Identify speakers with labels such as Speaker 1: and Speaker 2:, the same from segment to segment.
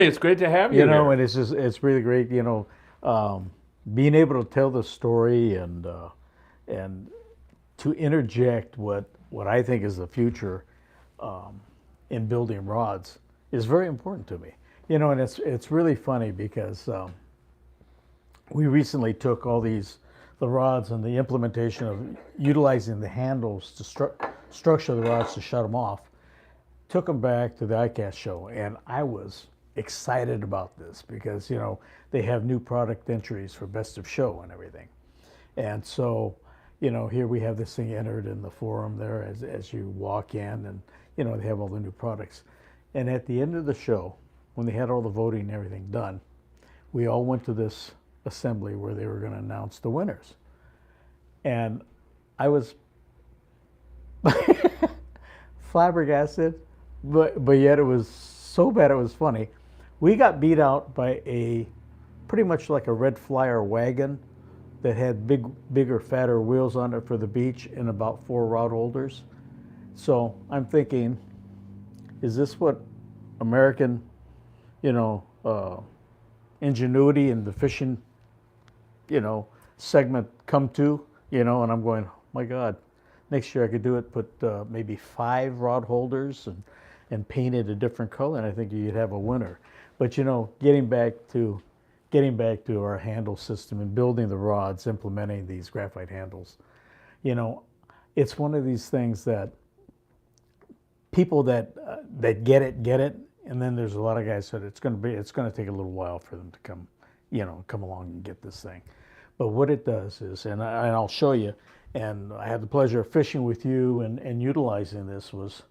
Speaker 1: It's great to have you
Speaker 2: And
Speaker 1: here.
Speaker 2: it's really great, being able to tell the story and to interject what I think is the future in building rods is very important to me. And it's really funny because we recently took all the rods and the implementation of utilizing the handles to structure the rods to shut them off. Took them back to the ICAST show, and I was excited about this because they have new product entries for best of show and everything. And so, here we have this thing entered in the forum there as you walk in, and they have all the new products. And at the end of the show, when they had all the voting and everything done, we all went to this assembly where they were going to announce the winners. And I was flabbergasted, but yet it was so bad it was funny. We got beat out by a pretty much like a red flyer wagon that had bigger, fatter wheels on it for the beach and about 4 rod holders. So I'm thinking, is this what American, you know, uh, ingenuity in the fishing, segment come to? And I'm going, my God, next year I could do it. Put maybe 5 rod holders and paint it a different color, and I think you'd have a winner. But getting back to our handle system and building the rods, implementing these graphite handles, you know, it's one of these things that people that get it, and then there's a lot of guys that it's going to take a little while for them to come along and get this thing. But what it does is, and I'll show you, and I had the pleasure of fishing with you and utilizing was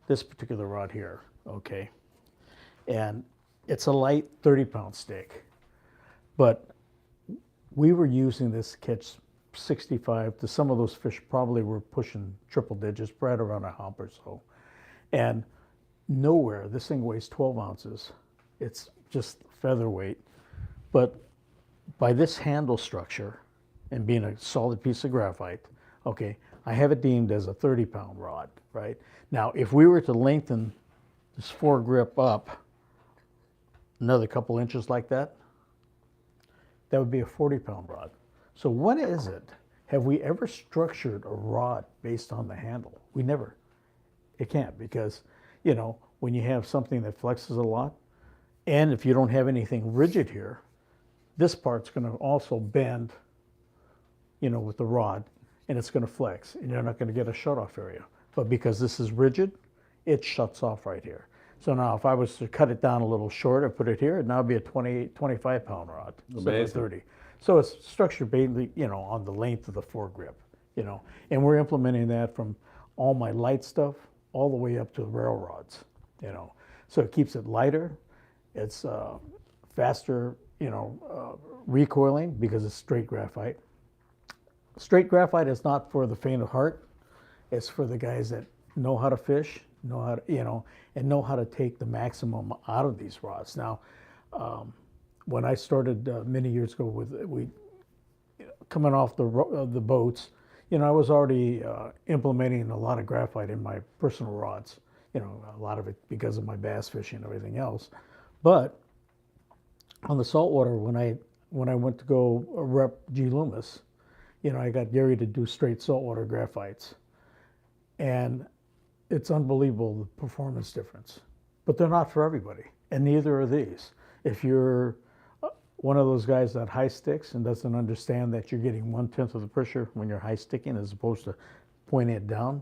Speaker 2: this particular rod here, okay? And it's a light 30-pound stick, but we were using this to catch 65 to some of those fish probably were pushing triple digits, right around a hump or so. And nowhere, this thing weighs 12 ounces. It's just featherweight. But by this handle structure and being a solid piece of graphite, okay, I have it deemed as a 30-pound rod, right? Now, if we were to lengthen this foregrip up another couple inches like that, that would be a 40-pound rod. So what is it? Have we ever structured a rod based on the handle? We never. It can't because, when you have something that flexes a lot, and if you don't have anything rigid here, this part's going to also bend, with the rod, and it's going to flex, and you're not going to get a shut-off area. But because this is rigid, it shuts off right here. So now if I was to cut it down a little short and put it here, it'd now be a 25-pound rod instead of a 30. So it's structured basically, on the length of the foregrip, and we're implementing that from all my light stuff all the way up to railrods, So it keeps it lighter. It's faster, recoiling because it's straight graphite. Straight graphite is not for the faint of heart. It's for the guys that know how to fish, know how to, and know how to take the maximum out of these rods. Now, when I started many years ago coming off the boats, I was already implementing a lot of graphite in my personal rods. A lot of it because of my bass fishing and everything else. But on the saltwater, when I went to go rep G. Loomis, I got Gary to do straight saltwater graphites, and it's unbelievable the performance difference. But they're not for everybody, and neither are these. If you're one of those guys that high sticks and doesn't understand that you're getting 1/10 of the pressure when you're high sticking as opposed to pointing it down,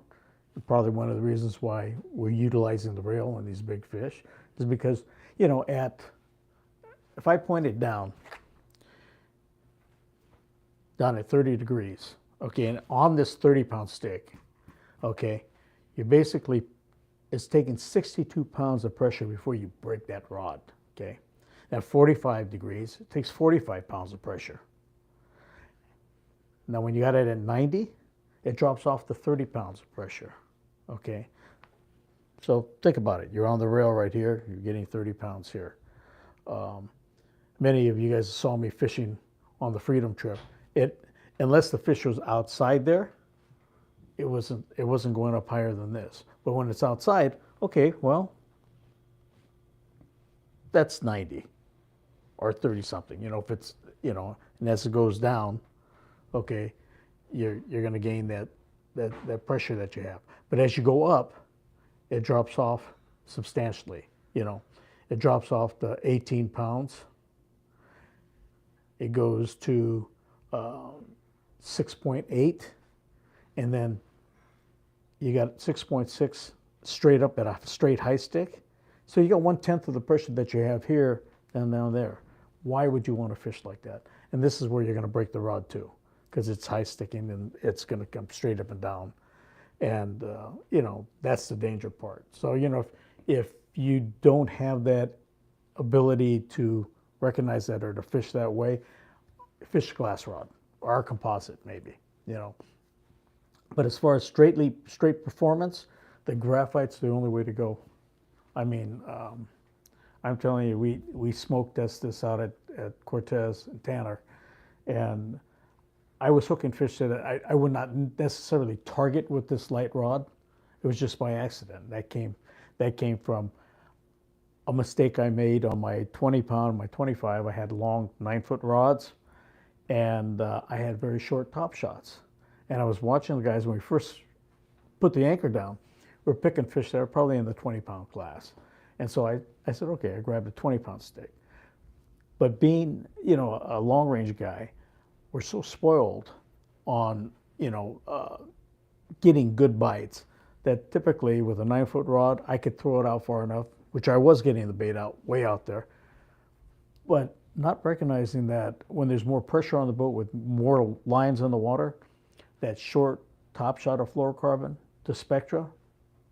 Speaker 2: probably one of the reasons why we're utilizing the rail on these big fish is because, if I point it down at 30 degrees, okay, and on this 30-pound stick, okay, it's taking 62 pounds of pressure before you break that rod, okay? At 45 degrees, it takes 45 pounds of pressure. Now, when you got it at 90, it drops off to 30 pounds of pressure, okay? So think about it. You're on the rail right here. You're getting 30 pounds here. Many of you guys saw me fishing on the Freedom trip. Unless the fish was outside there, it wasn't going up higher than this. But when it's outside, okay, well, that's 90 or 30 something. You know, if it's, you know, and as it goes down, okay, you're going to gain that pressure that you have. But as you go up, it drops off substantially. You know, it drops off to 18 pounds. It goes to 6.8, and then you got 6.6 straight up at a straight high stick. So you got 1/10 of the pressure that you have here and down there. Why would you want to fish like that? And this is where you're going to break the rod too, because it's high sticking and it's going to come straight up and down. And, you know, that's the danger part. So, you know, if you don't have that ability to recognize that or to fish that way, fish glass rod or composite maybe, you know. But as far as straight performance, the graphite's the only way to go. I mean, I'm telling you, we smoke test this out at Cortez and Tanner, and I was hooking fish that I would not necessarily target with this light rod. It was just by accident. That came from a mistake I made on my 20 pound, my 25. I had long 9-foot rods, and I had very short top shots. And I was watching the guys when we first put the anchor down. We were picking fish that are probably in the 20-pound class. And so I said, okay, I grabbed a 20-pound stick. But being, you know, a long-range guy, we're so spoiled on, you know, getting good bites that typically with a 9-foot rod, I could throw it out far enough, which I was getting the bait out, way out there. But not recognizing that when there's more pressure on the boat with more lines in the water, that short top shot of fluorocarbon to Spectra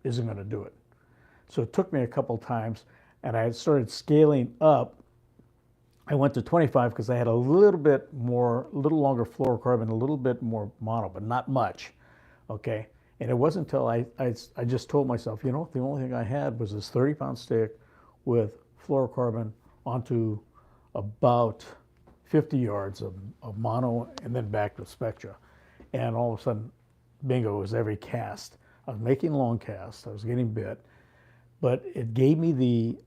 Speaker 2: isn't going to do it. So it took me a couple times, and I started scaling up. I went to 25 because I had a little longer fluorocarbon, a little bit more mono, but not much, okay? And it wasn't until I just told myself, you know, the only thing I had was this 30-pound stick with fluorocarbon onto about 50 yards of mono and then back to Spectra. And all of a sudden, bingo, it was every cast. I was making long casts, I was getting bit, but it gave me the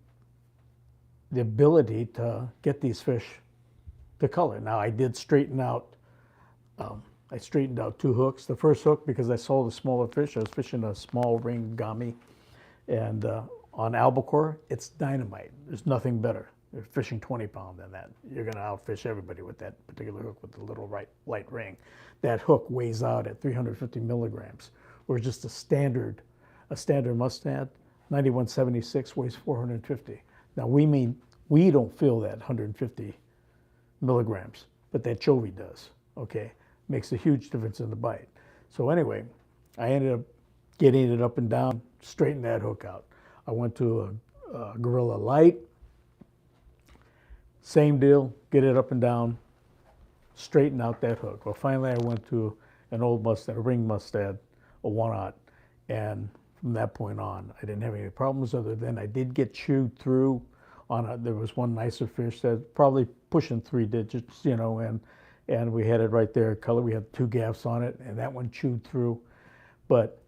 Speaker 2: ability to get these fish to color. Now I did straighten out, I straightened out 2 hooks. The first hook, because I saw the smaller fish, I was fishing a small ring gami, and on albacore, it's dynamite. There's nothing better. You're fishing 20-pound than that. You're gonna outfish everybody with that particular hook with the little light ring. That hook weighs out at 350 milligrams, whereas just a standard mustad, 9176 weighs 450. Now we don't feel that 150 milligrams, but that chovy does, okay? Makes a huge difference in the bite. So anyway, I ended up getting it up and down, straighten that hook out. I went to a Gorilla Light, same deal, get it up and down, straighten out that hook. Well, finally I went to an old mustad, a ring mustad, a 1/0, and from that point on, I didn't have any problems other than I did get chewed through there was one nicer fish that probably pushing 3 digits, you know, and we had it right there, color. We had 2 gaffs on it, and that one chewed through. But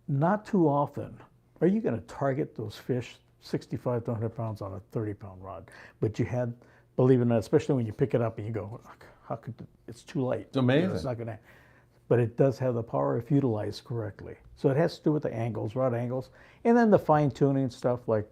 Speaker 2: not too often are you going to target those fish 65 to 100 pounds on a 30-pound rod. But you had, believe it or not, especially when you pick it up and you go, how could, it's too late.
Speaker 1: It's amazing.
Speaker 2: You know, it's not going to, but it does have the power if utilized correctly. So it has to do with the angles, rod angles, and then the fine tuning stuff like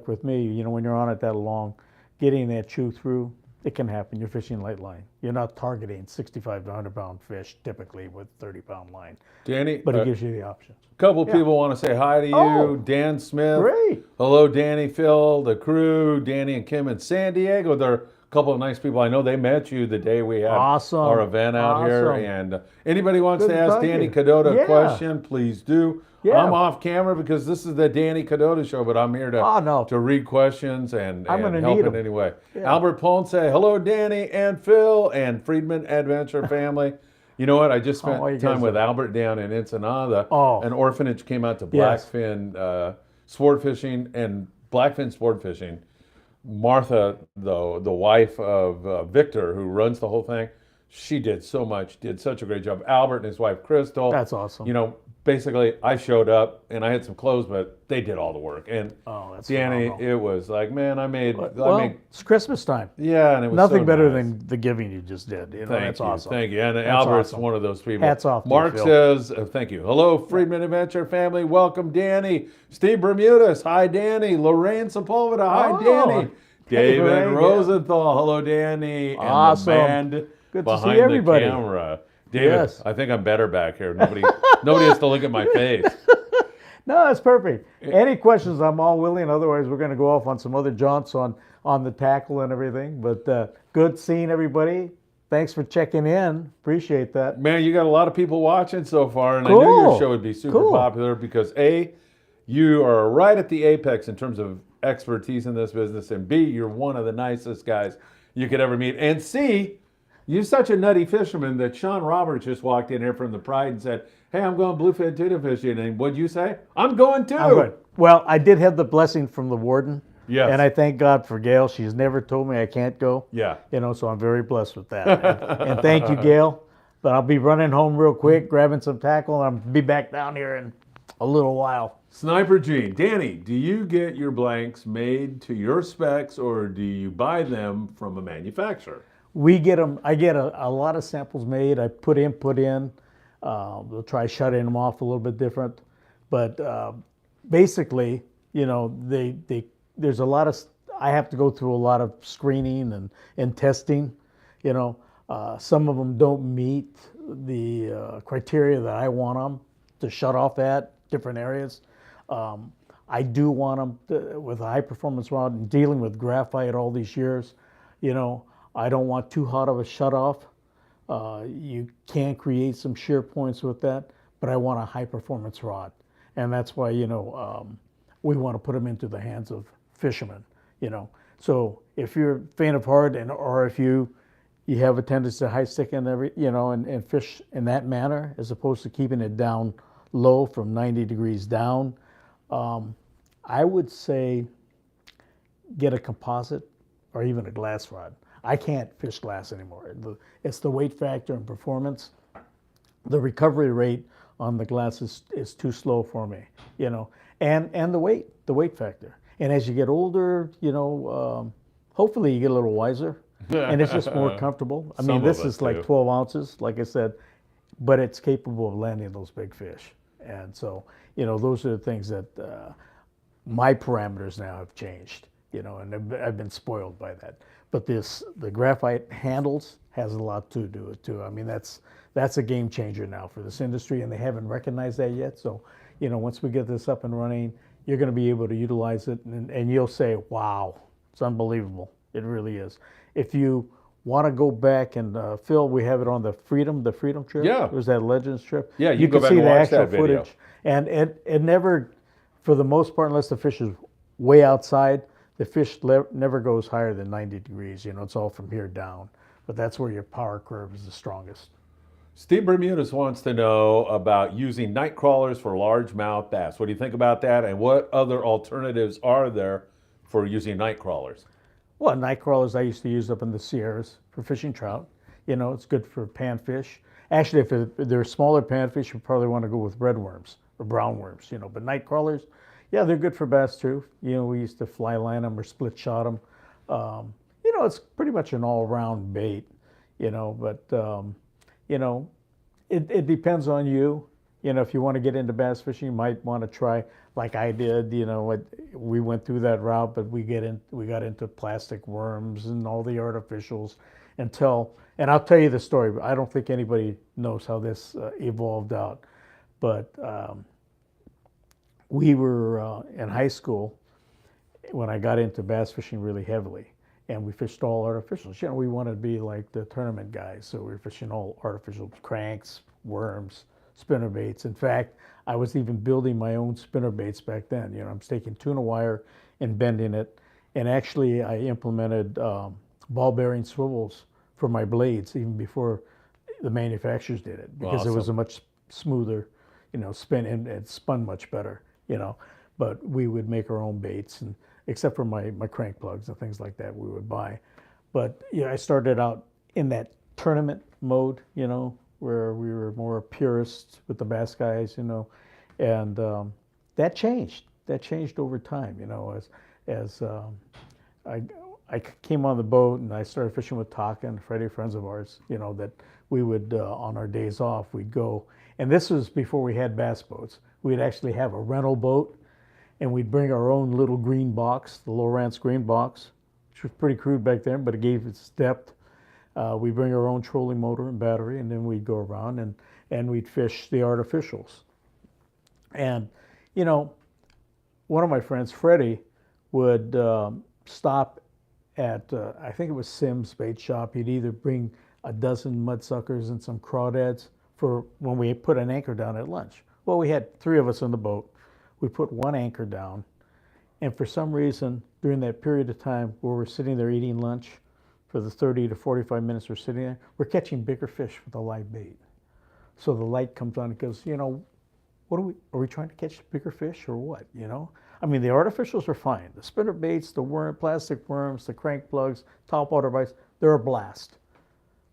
Speaker 2: with me, you know, when you're on it that long, getting that chew through, it can happen. You're fishing light line. You're not targeting 65 to 100-pound fish typically with 30-pound line.
Speaker 1: Danny,
Speaker 2: but it gives you the options.
Speaker 1: A couple people want to say hi to you.
Speaker 2: Oh,
Speaker 1: Dan Smith.
Speaker 2: Great.
Speaker 1: Hello, Danny, Phil, the crew, Danny and Kim in San Diego. They're a couple of nice people. I know they met you the day we had our event out here. And anybody wants to ask Danny Kadota a question, please do. Yeah. I'm off camera because this is the Danny Kadota show, but I'm here to read questions and help in any way. Yeah. Albert Ponce, hello, Danny and Phil and Friedman Adventure family. You know what? I just spent time with Albert down in Ensenada. An orphanage came out to blackfin sport fishing and blackfin sport fishing. Martha, though, the wife of Victor, who runs the whole thing, she did so much, did such a great job. Albert and his wife, Crystal.
Speaker 2: That's awesome.
Speaker 1: You know, basically I showed up and I had some clothes, but they did all the work. And
Speaker 2: that's
Speaker 1: Danny,
Speaker 2: phenomenal.
Speaker 1: it was like, man, I made.
Speaker 2: It's Christmas time.
Speaker 1: Yeah, and it was
Speaker 2: nothing
Speaker 1: so
Speaker 2: better
Speaker 1: nice.
Speaker 2: than the giving you just did. That's awesome.
Speaker 1: Thank you. And
Speaker 2: that's
Speaker 1: Albert's
Speaker 2: awesome.
Speaker 1: one of those people.
Speaker 2: Hats off to
Speaker 1: Mark
Speaker 2: you, Phil.
Speaker 1: says, thank you. Hello, Friedman Adventure family. Welcome, Danny. Steve Bermudez. Hi, Danny. Lorraine Sepulveda. Hi, Danny. David Rosenthal. Hello, Danny.
Speaker 2: Awesome.
Speaker 1: And the band
Speaker 2: Good
Speaker 1: behind
Speaker 2: to see everybody.
Speaker 1: the camera. David, I think I'm better back here. Nobody has to look at my face.
Speaker 2: No, that's perfect. Any questions, I'm all willing. Otherwise, we're going to go off on some other jaunts on the tackle and everything. But good seeing everybody. Thanks for checking in. Appreciate that.
Speaker 1: Man, you got a lot of people watching so far, and I knew your show would be super popular because A, you are right at the apex in terms of expertise in this business, and B, you're one of the nicest guys you could ever meet, and C, you're such a nutty fisherman that Sean Roberts just walked in here from the Pride and said, hey, I'm going bluefin tuna fishing. And what'd you say? I'm going too.
Speaker 2: I'm good. Well, I did have the blessing from the warden.
Speaker 1: Yes.
Speaker 2: And I thank God for Gail. She's never told me I can't go.
Speaker 1: Yeah.
Speaker 2: So I'm very blessed with that. And thank you, Gail. But I'll be running home real quick, grabbing some tackle, and I'll be back down here in a little while.
Speaker 1: Sniper Gene. Danny, do you get your blanks made to your specs or do you buy them from a manufacturer?
Speaker 2: We get them. I get a lot of samples made. I put in. We'll try shutting them off a little bit different. But basically, there's a lot of, I have to go through a lot of screening and testing. Some of them don't meet the criteria that I want them to shut off at different areas. I do want them with a high performance rod and dealing with graphite all these years. I don't want too hot of a shut off. You can create some shear points with that, but I want a high performance rod. And that's why, we want to put them into the hands of fishermen, So if you're faint of heart or if you have a tendency to high stick and and fish in that manner, as opposed to keeping it down low from 90 degrees down, I would say get a composite or even a glass rod. I can't fish glass anymore. It's the weight factor and performance. The recovery rate on the glass is too slow for me, and the weight factor. And as you get older, hopefully you get a little wiser, and it's just more comfortable. I mean, this is like 12 ounces, like I said, but it's capable of landing those big fish. And so, those are the things that my parameters now have changed, and I've been spoiled by that. But the graphite handles has a lot to do with it too. I mean, that's a game changer now for this industry, and they haven't recognized that yet. So, once we get this up and running, you're going to be able to utilize it, and you'll say, wow, it's unbelievable. It really is. If you want to go back and Phil, we have it on the Freedom trip.
Speaker 1: Yeah.
Speaker 2: There's that Legends trip.
Speaker 1: Yeah, you can go back and watch that video.
Speaker 2: Footage. And it never, for the most part, unless the fish is way outside, the fish never goes higher than 90 degrees. It's all from here down. But that's where your power curve is the strongest.
Speaker 1: Steve Bermudez wants to know about using night crawlers for largemouth bass. What do you think about that? And what other alternatives are there for using night crawlers?
Speaker 2: Well, night crawlers I used to use up in the Sierras for fishing trout. It's good for panfish. Actually, if they're smaller panfish, you probably want to go with red worms or brown worms. But night crawlers, yeah, they're good for bass too. We used to fly line them or split shot them. It's pretty much an all-round bait. But it depends on you. If you want to get into bass fishing, you might want to try, like I did. We went through that route, but we got into plastic worms and all the artificials and I'll tell you the story. But I don't think anybody knows how this evolved out. But we were in high school when I got into bass fishing really heavily, and we fished all artificials. We wanted to be like the tournament guys, so we were fishing all artificial cranks, worms, spinner baits. In fact, I was even building my own spinner baits back then. I'm taking tuna wire and bending it, and actually I implemented ball bearing swivels for my blades even before the manufacturers did it, because it was a much smoother, spin, and it spun much better. But we would make our own baits, and except for my crank plugs and things like that we would buy. But I started out in that tournament mode, where we were more purists with the bass guys, and that changed. That changed over time, as I came on the boat and I started fishing with Taka and Freddie, friends of ours, that we would, on our days off, we'd go. And this was before we had bass boats. We'd actually have a rental boat and we'd bring our own little green box, the Lowrance green box, which was pretty crude back then, but it gave its depth. We'd bring our own trolling motor and battery, and then we'd go around and we'd fish the artificials. And, one of my friends, Freddie, would stop at, I think it was Sim's bait shop. He'd either bring a dozen mudsuckers and some crawdads for when we put an anchor down at lunch. Well, we had 3 of us on the boat. We put 1 anchor down, and for some reason, during that period of time where we're sitting there eating lunch, for the 30 to 45 minutes we're sitting there, we're catching bigger fish with a live bait. So the light comes on and goes, what are we trying to catch bigger fish or what, I mean, the artificials are fine. The spinner baits, the plastic worms, the crank plugs, topwater bites, they're a blast.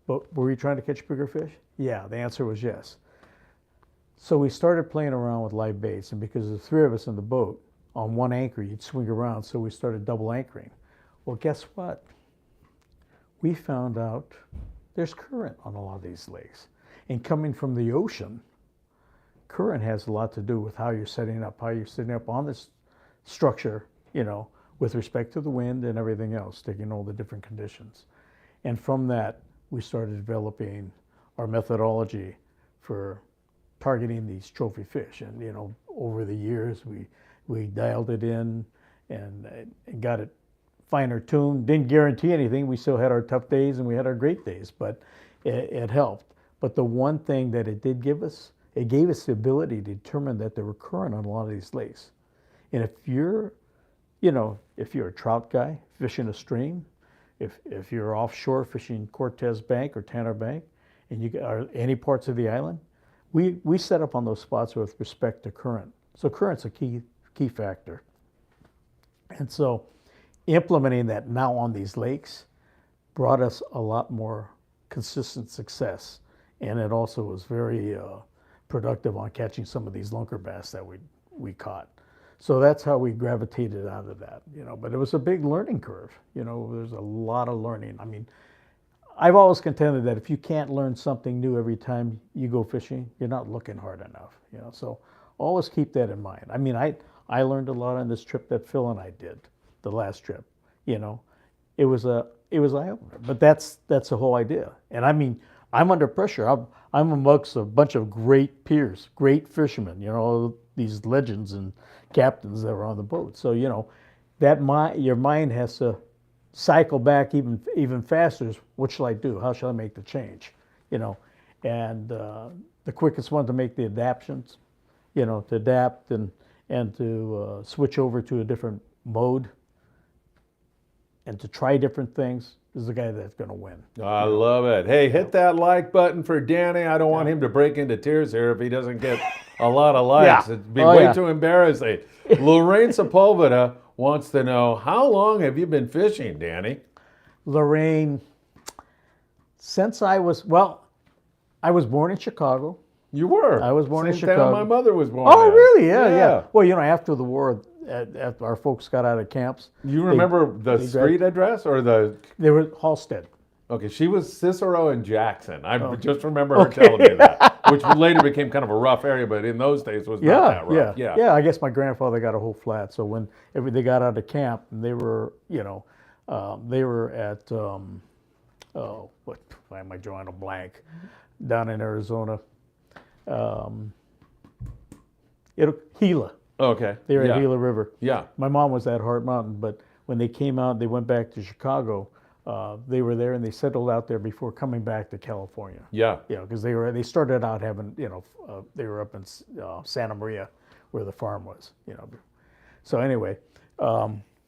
Speaker 2: But were we trying to catch bigger fish? Yeah, the answer was yes. So we started playing around with live baits, and because there's 3 of us in the boat, on 1 anchor, you'd swing around, so we started double anchoring. Well, guess what? We found out there's current on a lot of these lakes. And coming from the ocean, current has a lot to do with how you're setting up on this structure, with respect to the wind and everything else, taking all the different conditions. And from that, we started developing our methodology for targeting these trophy fish. And, over the years, we dialed it in and got it finer tuned. Didn't guarantee anything. We still had our tough days and we had our great days, but it helped. But the one thing that it did give us, it gave us the ability to determine that there were current on a lot of these lakes. And if you're a trout guy fishing a stream, if you're offshore fishing Cortez Bank or Tanner Bank, and you are any parts of the island, we set up on those spots with respect to current. So current's a key factor. And so implementing that now on these lakes brought us a lot more consistent success. And it also was very productive on catching some of these lunker bass that we caught. So that's how we gravitated out of that, but it was a big learning curve. There's a lot of learning. I mean, I've always contended that if you can't learn something new every time you go fishing, you're not looking hard enough, so always keep that in mind. I mean, I learned a lot on this trip that Phil and I did, the last trip, it was eye-opener, but that's the whole idea. And I mean, I'm under pressure. I'm amongst a bunch of great peers, great fishermen, these legends and captains that were on the boat. So, your mind has to cycle back even faster. What shall I do? How shall I make the change? And the quickest one to make the adaptations, to adapt and to switch over to a different mode and to try different things is the guy that's going to win.
Speaker 1: I love it. Hey, hit that like button for Danny. I don't want him to break into tears here if he doesn't get a lot of likes. It'd be way too embarrassing. Lorraine Sepulveda wants to know, how long have you been fishing, Danny?
Speaker 2: Lorraine, since I was born in Chicago.
Speaker 1: You were?
Speaker 2: I was born in
Speaker 1: Same
Speaker 2: Chicago.
Speaker 1: town my mother was born
Speaker 2: Oh,
Speaker 1: in.
Speaker 2: really? Yeah. Well, after the war, after our folks got out of camps.
Speaker 1: You remember the street address or the?
Speaker 2: They were Halstead.
Speaker 1: Okay, she was Cicero and Jackson. I just remember her telling me that, which later became kind of a rough area, but in those days was not that rough.
Speaker 2: Yeah. I guess my grandfather got a whole flat, so when they got out of camp, they were, they were at, why am I drawing a blank? Down in Arizona. Gila.
Speaker 1: Okay.
Speaker 2: They were at Gila River.
Speaker 1: Yeah.
Speaker 2: My mom was at Hart Mountain, but when they came out, they went back to Chicago. They were there and they settled out there before coming back to California. Yeah. Because they started out having, they were up in Santa Maria where the farm was, So anyway.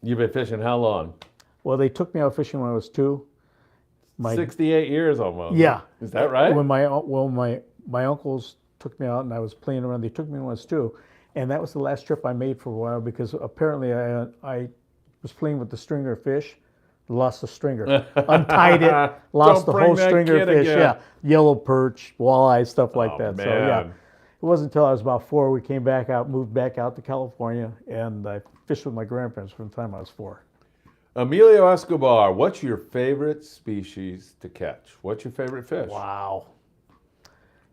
Speaker 1: You've been fishing how long?
Speaker 2: Well, they took me out fishing when I was 2.
Speaker 1: 68 years almost.
Speaker 2: Yeah.
Speaker 1: Is that right?
Speaker 2: When my uncles took me out and I was playing around, they took me when I was 2. And that was the last trip I made for a while because apparently I was playing with the stringer fish lost a stringer. Untied it, lost the whole stringer of fish.
Speaker 1: Again.
Speaker 2: Yeah, yellow perch, walleye, stuff like that.
Speaker 1: Man.
Speaker 2: So yeah, it wasn't until I was about 4 we came back out, moved back out to California, and I fished with my grandparents from the time I was 4.
Speaker 1: Emilio Escobar, what's your favorite species to catch? What's your favorite fish?
Speaker 2: Wow.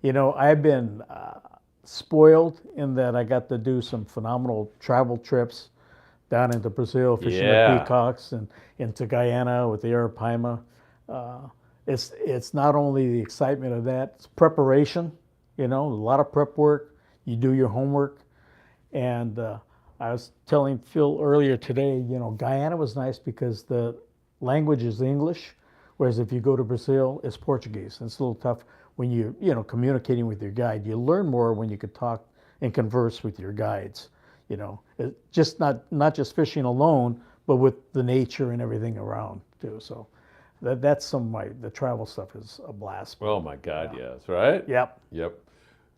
Speaker 2: You know, I've been spoiled in that I got to do some phenomenal travel trips down into Brazil, fishing the peacocks, and into Guyana with the Arapaima. It's not only the excitement of that, it's preparation, you know, a lot of prep work. You do your homework. And I was telling Phil earlier today, you know, Guyana was nice because the language is English, whereas if you go to Brazil, it's Portuguese. And it's a little tough when you're, you know, communicating with your guide. You learn more when you could talk and converse with your guides. You know, just not just fishing alone, but with the nature and everything around too. So that's some of the travel stuff is a blast.
Speaker 1: Oh my God, yes, right?
Speaker 2: Yep.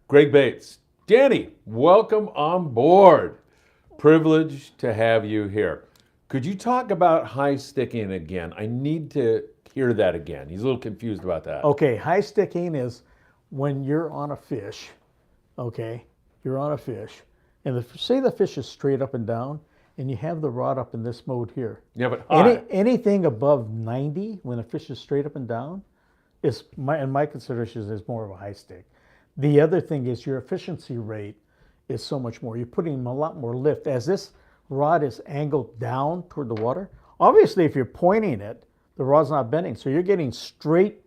Speaker 1: Greg Bates. Danny, welcome on board. Privileged to have you here. Could you talk about high sticking again? I need to hear that again. He's a little confused about that.
Speaker 2: Okay, high sticking is when you're on a fish, okay? You're on a fish, and say the fish is straight up and down, and you have the rod up in this mode here.
Speaker 1: Yeah, but high.
Speaker 2: Anything above 90, when the fish is straight up and down, in my consideration is more of a high stick. The other thing is your efficiency rate is so much more. You're putting a lot more lift. As this rod is angled down toward the water, obviously if you're pointing it, the rod's not bending. So you're getting straight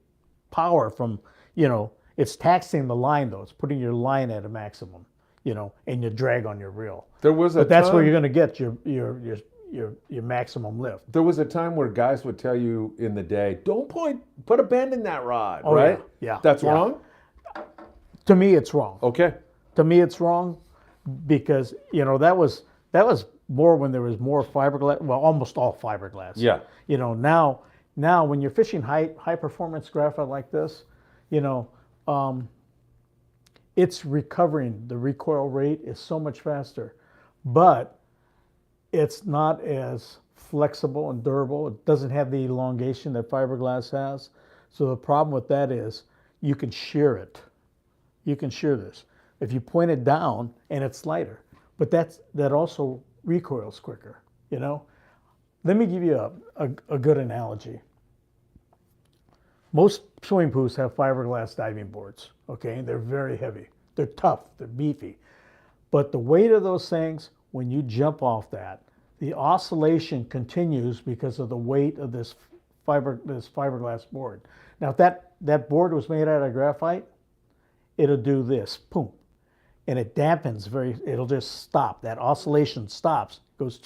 Speaker 2: power from, you know, it's taxing the line though. It's putting your line at a maximum, you know, and you drag on your reel. But that's where you're going to get your maximum lift.
Speaker 1: There was a time where guys would tell you in the day, don't point, put a bend in that rod, right?
Speaker 2: Yeah.
Speaker 1: That's wrong?
Speaker 2: To me, it's wrong.
Speaker 1: Okay.
Speaker 2: To me, it's wrong because, you know, that was more when there was more fiberglass, well, almost all fiberglass.
Speaker 1: Yeah.
Speaker 2: You know, now when you're fishing high performance graphite like this, you know, it's recovering. The recoil rate is so much faster, but it's not as flexible and durable. It doesn't have the elongation that fiberglass has. So the problem with that is you can shear it. You can shear this. If you point it down and it's lighter, but that also recoils quicker, you know? Let me give you a good analogy. Most swimming pools have fiberglass diving boards, okay? They're very heavy. They're tough, they're beefy. But the weight of those things, when you jump off that, the oscillation continues because of the weight of this fiberglass board. Now, if that board was made out of graphite, it'll do this, boom. And it dampens it'll just stop. That oscillation stops, goes.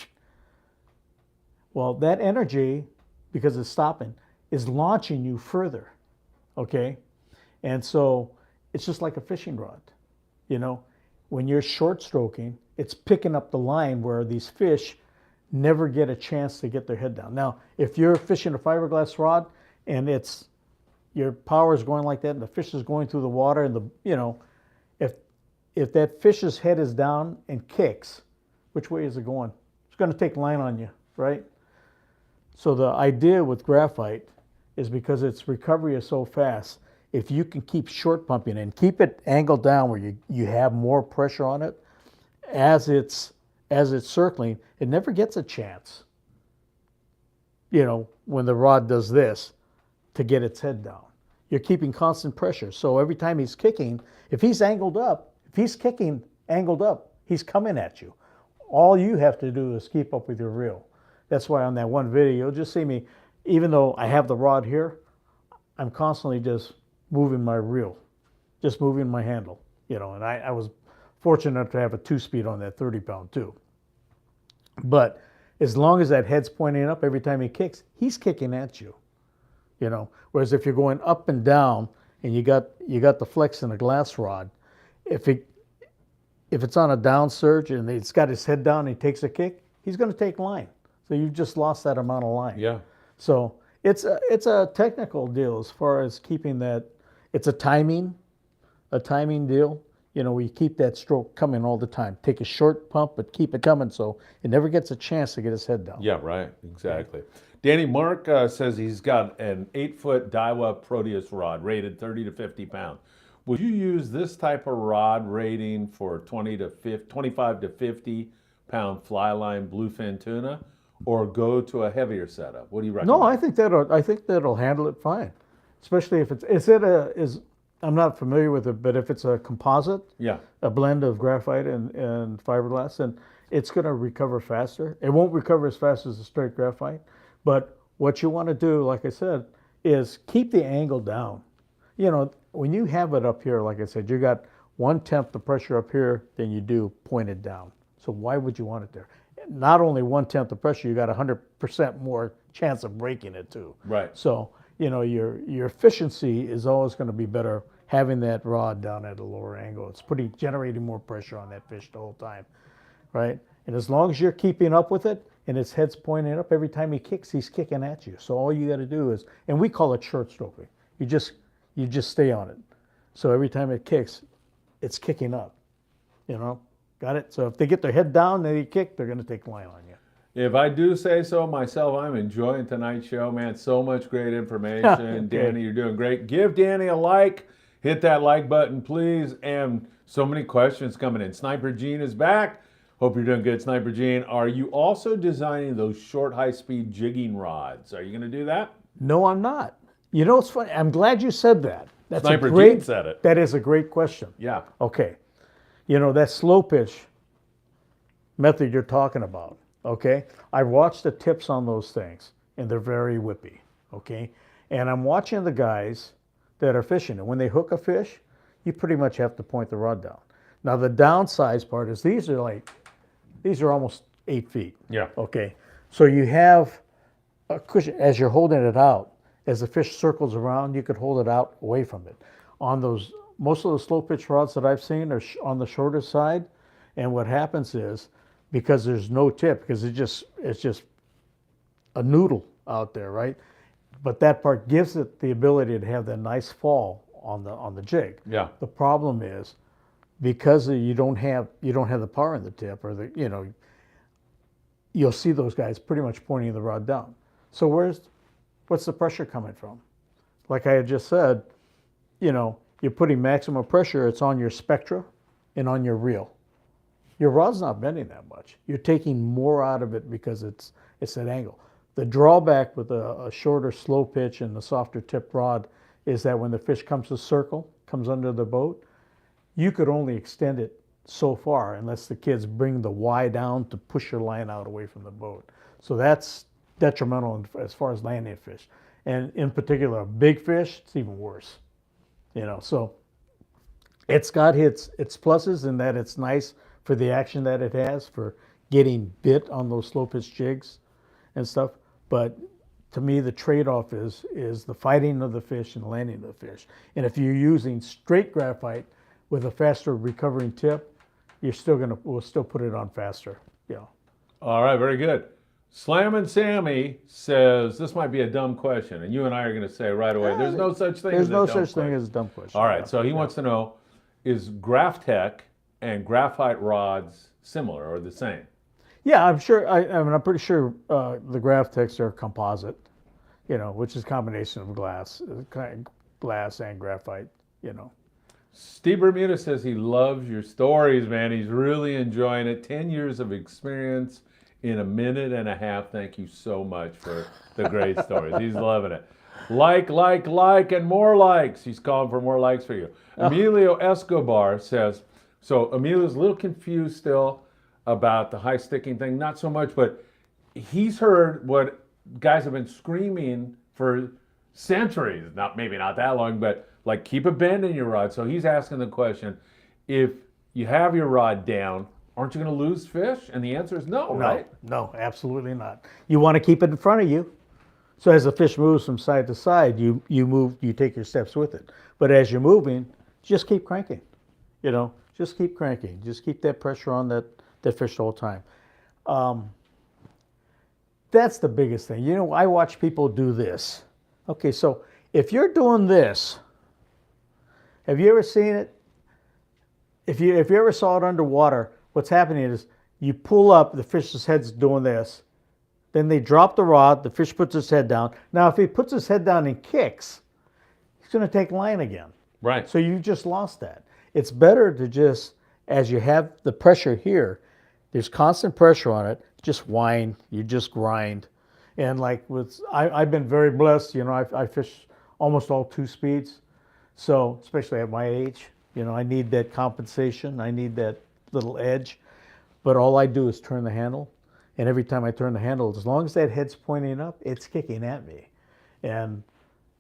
Speaker 2: Well, that energy, because it's stopping, is launching you further, okay? And so it's just like a fishing rod, you know? When you're short stroking, it's picking up the line where these fish never get a chance to get their head down. Now, if you're fishing a fiberglass rod and your power is going like that and the fish is going through the water and if that fish's head is down and kicks, which way is it going? It's going to take line on you, right? So the idea with graphite is because its recovery is so fast, if you can keep short pumping and keep it angled down where you have more pressure on it, as it's circling, it never gets a chance, you know, when the rod does this, to get its head down. You're keeping constant pressure. So every time he's kicking, if he's kicking angled up, he's coming at you. All you have to do is keep up with your reel. That's why on that one video, you'll just see me, even though I have the rod here, I'm constantly just moving my reel, just moving my handle, you know, and I was fortunate enough to have a 2-speed on that 30-pound too. But as long as that head's pointing up every time he kicks, he's kicking at you, you know. Whereas if you're going up and down and you got the flex in a glass rod, if it's on a down surge and it's got his head down and he takes a kick, he's going to take line. So you've just lost that amount of line.
Speaker 1: Yeah.
Speaker 2: So it's a technical deal as far as keeping that. It's a timing deal. we keep that stroke coming all the time. Take a short pump, but keep it coming so it never gets a chance to get his head down.
Speaker 1: Yeah, right. Exactly. Danny, Mark says he's got an 8-foot Daiwa Proteus rod rated 30 to 50 pounds. Would you use this type of rod rating for 25 to 50 pound fly line bluefin tuna, or go to a heavier setup? What do you recommend?
Speaker 2: No, I think that'll handle it fine, especially if I'm not familiar with it, but if it's a composite, a blend of graphite and fiberglass, then it's going to recover faster. It won't recover as fast as a straight graphite, but what you want to do, like I said, is keep the angle down. When you have it up here, like I said, you got 1/10 the pressure up here than you do pointed down. So why would you want it there? Not only 1/10 the pressure, you got 100% more chance of breaking it too.
Speaker 1: Right.
Speaker 2: So your efficiency is always going to be better having that rod down at a lower angle. It's generating more pressure on that fish the whole time, right? And as long as you're keeping up with it and its head's pointing up, every time he kicks, he's kicking at you. So all you got to do is, and we call it short stroking. You just stay on it. So every time it kicks, it's kicking up. Got it? So if they get their head down and they kick, they're going to take line on you.
Speaker 1: If I do say so myself, I'm enjoying tonight's show, man. So much great information. Okay. Danny, you're doing great. Give Danny a like. Hit that like button, please. And so many questions coming in. Sniper Gene is back. Hope you're doing good, Sniper Gene. Are you also designing those short, high-speed jigging rods? Are you going to do that?
Speaker 2: No, I'm not. It's funny. I'm glad you said that.
Speaker 1: Sniper Gene said it.
Speaker 2: That is a great question.
Speaker 1: Yeah.
Speaker 2: Okay. That slow pitch method you're talking about, okay? I watched the tips on those things, and they're very whippy, okay? And I'm watching the guys that are fishing, and when they hook a fish, you pretty much have to point the rod down. Now, the downside part is these are almost 8 feet.
Speaker 1: Yeah.
Speaker 2: Okay. So you have a cushion as you're holding it out. As the fish circles around, you could hold it out away from it. Most of the slow pitch rods that I've seen are on the shorter side, and what happens is, because there's no tip, because it's just a noodle out there, right? But that part gives it the ability to have that nice fall on the jig.
Speaker 1: Yeah.
Speaker 2: The problem is, because you don't have the power in the tip, or you'll see those guys pretty much pointing the rod down. So what's the pressure coming from? Like I had just said, you're putting maximum pressure, it's on your spectra and on your reel. Your rod's not bending that much. You're taking more out of it because it's that angle. The drawback with a shorter slow pitch and the softer tipped rod is that when the fish comes to circle, comes under the boat, you could only extend it so far unless the kids bring the Y down to push your line out away from the boat. So that's detrimental as far as landing fish. And in particular, big fish, it's even worse. So it's got its pluses in that it's nice for the action that it has for getting bit on those slow pitch jigs and stuff. But to me, the trade-off is the fighting of the fish and landing of the fish. And if you're using straight graphite with a faster recovering tip, we'll still put it on faster. Yeah.
Speaker 1: All right, very good. Slammin' Sammy says this might be a dumb question, and you and I are going to say right away, there's no such thing as a dumb question.
Speaker 2: There's no such thing as a dumb question.
Speaker 1: All right, so he wants to know, is Graphtec and graphite rods similar or the same?
Speaker 2: Yeah, I'm sure. I'm pretty sure the Graphtecs are composite, which is a combination of glass and graphite.
Speaker 1: Steve Bermuda says he loves your stories, man. He's really enjoying it. 10 years of experience in a minute and a half. Thank you so much for the great stories. He's loving it. Like, and more likes. He's calling for more likes for you. Emilio Escobar says, so Emilio's a little confused still about the high sticking thing. Not so much, but he's heard what guys have been screaming for centuries. Maybe not that long, but like keep a bend in your rod. So he's asking the question, if you have your rod down, aren't you going to lose fish? And the answer is no, right?
Speaker 2: No, absolutely not. You want to keep it in front of you. So as the fish moves from side to side, you take your steps with it. But as you're moving, just keep cranking. Just keep cranking. Just keep that pressure on that fish the whole time. That's the biggest thing. I watch people do this. Okay, so if you're doing this, have you ever seen it? if you ever saw it underwater, what's happening is you pull up, the fish's head's doing this, then they drop the rod, the fish puts his head down. Now, if he puts his head down and kicks, he's going to take line again.
Speaker 1: Right.
Speaker 2: So you just lost that. It's better to just, as you have the pressure here, there's constant pressure on it, just whine, you just grind. And like I've been very blessed, you know, I fish almost all 2 speeds. So, especially at my age, you know, I need that compensation. I need that little edge. But all I do is turn the handle. And every time I turn the handle, as long as that head's pointing up, it's kicking at me. And,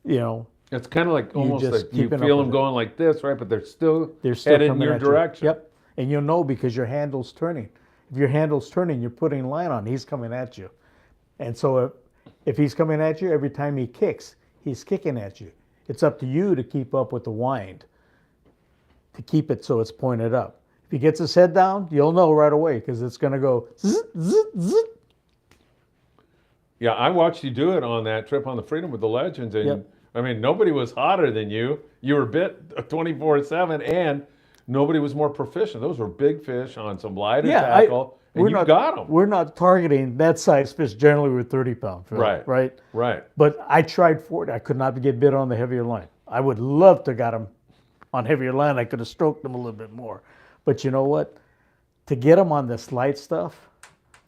Speaker 2: you know,
Speaker 1: it's kind of like almost like you feel them going like this, right? But they're still headed in your direction.
Speaker 2: Yep. And you'll know because your handle's turning. If your handle's turning, you're putting line on. He's coming at you. And so if he's coming at you, every time he kicks, he's kicking at you. It's up to you to keep up with the wind, to keep it so it's pointed up. If he gets his head down, you'll know right away because it's going to go zzz, zzz, zzz.
Speaker 1: Yeah, I watched you do it on that trip on the Freedom with the Legends. And
Speaker 2: Yep.
Speaker 1: I mean, nobody was hotter than you. You were bit 24/7 and nobody was more proficient. Those were big fish on some lighter tackle, and you got them.
Speaker 2: We're not targeting that size fish generally with 30-pound fish, right?
Speaker 1: Right.
Speaker 2: But I tried 40. I could not get bit on the heavier line. I would love to got him on heavier line. I could have stroked him a little bit more. But you know what? To get him on this light stuff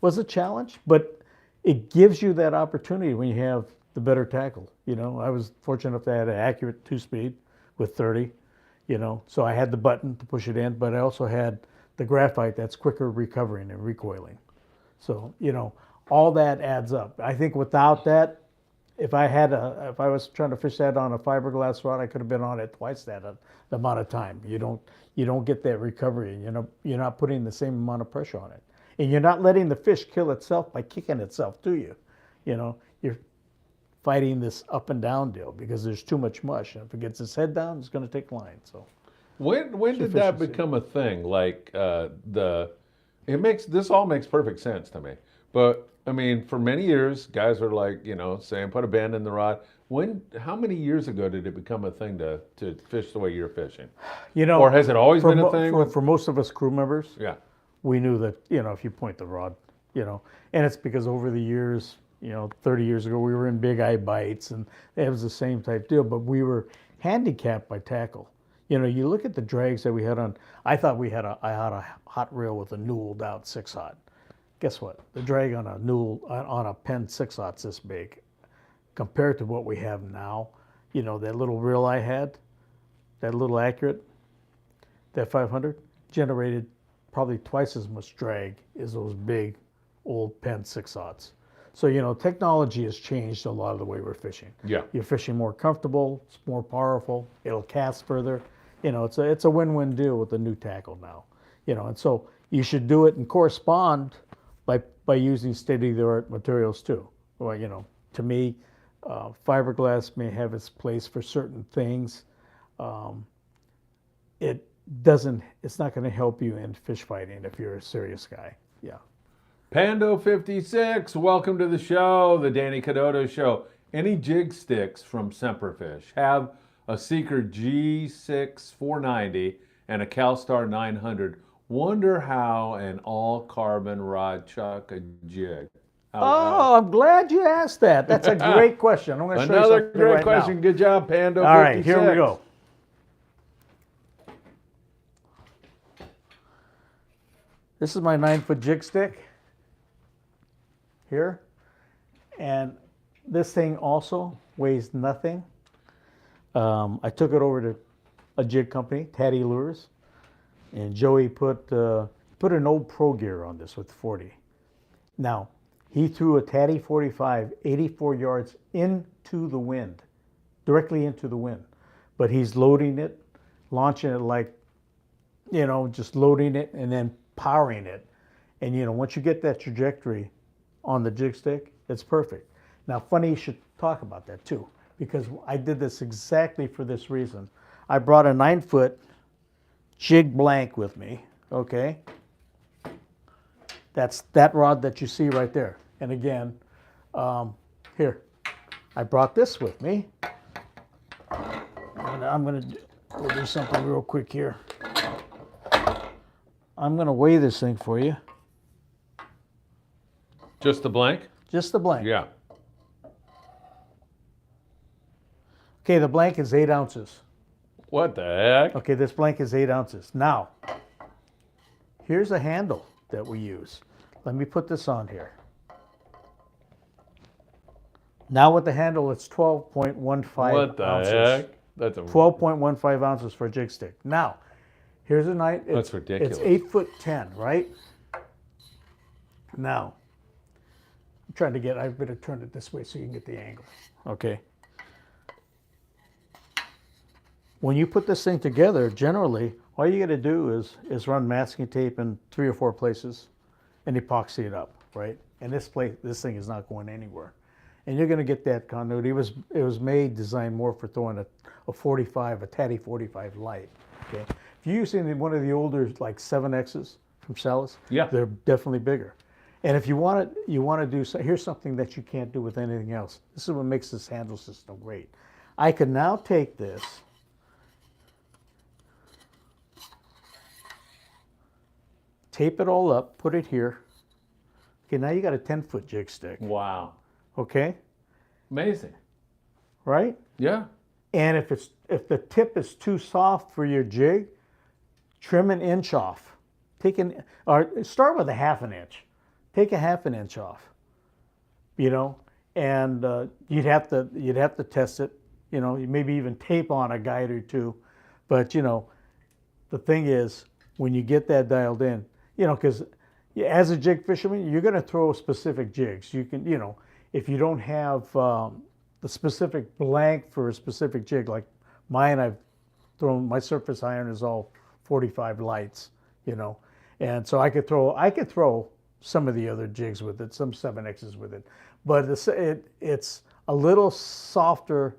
Speaker 2: was a challenge, but it gives you that opportunity when you have the better tackle. You know, I was fortunate enough to have an accurate 2-speed with 30. You know, so I had the button to push it in, but I also had the graphite that's quicker recovering and recoiling. So, you know, all that adds up. I think without that, if I was trying to fish that on a fiberglass rod, I could have been on it twice the amount of time. You don't get that recovery, and you're not putting the same amount of pressure on it, and you're not letting the fish kill itself by kicking itself to you. You know, you're fighting this up and down deal because there's too much mush. And if it gets its head down, it's going to take line. So,
Speaker 1: when did that become a thing? Like this all makes perfect sense to me. But I mean, for many years, guys were like, you know, saying put a bend in the rod. How many years ago did it become a thing to fish the way you're fishing?
Speaker 2: You know,
Speaker 1: or has it always been a thing?
Speaker 2: For most of us crew members,
Speaker 1: yeah,
Speaker 2: we knew that, you know, if you point the rod, you know, and it's because over the years, you know, 30 years ago, we were in big eye bites and it was the same type deal, but we were handicapped by tackle. You know, you look at the drags that we had on, I thought I had a hot reel with a newelled out 6-aught. Guess what? The drag on a Penn 6-aught's this big compared to what we have now. You know, that little reel I had, that little accurate, that 500 generated probably twice as much drag as those big old Penn 6-aughts. So, you know, technology has changed a lot of the way we're fishing.
Speaker 1: Yeah.
Speaker 2: You're fishing more comfortable, it's more powerful, it'll cast further. You know, it's a win-win deal with the new tackle now. You know, and so you should do it and correspond by using state-of-the-art materials too. Well, you know, to me, fiberglass may have its place for certain things. It's not going to help you in fish fighting if you're a serious guy. Yeah.
Speaker 1: Pando56, welcome to the show, the Danny Kadota Show. Any jig sticks from Semperfish have a Seeker G6 490 and a CalStar 900. Wonder how an all-carbon rod chuck a jig.
Speaker 2: I'm glad you asked that. That's a great question. I'm going to show you
Speaker 1: another
Speaker 2: something
Speaker 1: great
Speaker 2: right
Speaker 1: question.
Speaker 2: now.
Speaker 1: Good job, Pando56.
Speaker 2: All right, here we go. This is my 9-foot jig stick here, and this thing also weighs nothing. I took it over to a jig company, Taddy Lures, and Joey put an old Pro Gear on this with 40. Now, he threw a Taddy 45 84 yards into the wind, directly into the wind. But he's loading it, launching it like, you know, just loading it and then powering it. And, you know, once you get that trajectory on the jig stick, it's perfect. Now, funny you should talk about that too, because I did this exactly for this reason. I brought a 9-foot jig blank with me, okay? That's that rod that you see right there. And again, here, I brought this with me. And we'll do something real quick here. I'm going to weigh this thing for you.
Speaker 1: Just the blank?
Speaker 2: Just the blank.
Speaker 1: Yeah.
Speaker 2: Okay, the blank is 8 ounces.
Speaker 1: What the heck?
Speaker 2: Okay, this blank is 8 ounces. Now, here's a handle that we use. Let me put this on here. Now with the handle, it's 12.15 ounces.
Speaker 1: What the heck? That's
Speaker 2: 12.15 ounces for a jig stick. Now, here's a knife.
Speaker 1: That's ridiculous.
Speaker 2: It's 8'10", right? Now, I'm trying to get, I better turn it this way so you can get the angle. Okay. When you put this thing together, generally, all you got to do is run masking tape in 3 or 4 places and epoxy it up, right? And this thing is not going anywhere. And you're going to get that continuity. It was designed more for throwing a 45, a Tatty 45 light, okay? If you're using one of the older, like 7Xs from Salas,
Speaker 1: yeah,
Speaker 2: they're definitely bigger. And if you want to do, here's something that you can't do with anything else. This is what makes this handle system great. I can now take this, tape it all up, put it here. Okay, now you got a 10-foot jig stick.
Speaker 1: Wow.
Speaker 2: Okay?
Speaker 1: Amazing.
Speaker 2: Right?
Speaker 1: Yeah.
Speaker 2: And if the tip is too soft for your jig, trim an inch off. Or start with a 1/2 inch. Take a 1/2 inch off. You know, and you'd have to test it. You know, you maybe even tape on a guide or two. But you know, the thing is, when you get that dialed in, you know, because as a jig fisherman, you're going to throw specific jigs. You can, you know, if you don't have the specific blank for a specific jig, like mine, I've thrown, my surface iron is all 45 lights, you know, and so I could throw some of the other jigs with it, some 7Xs with it, but it's a little softer.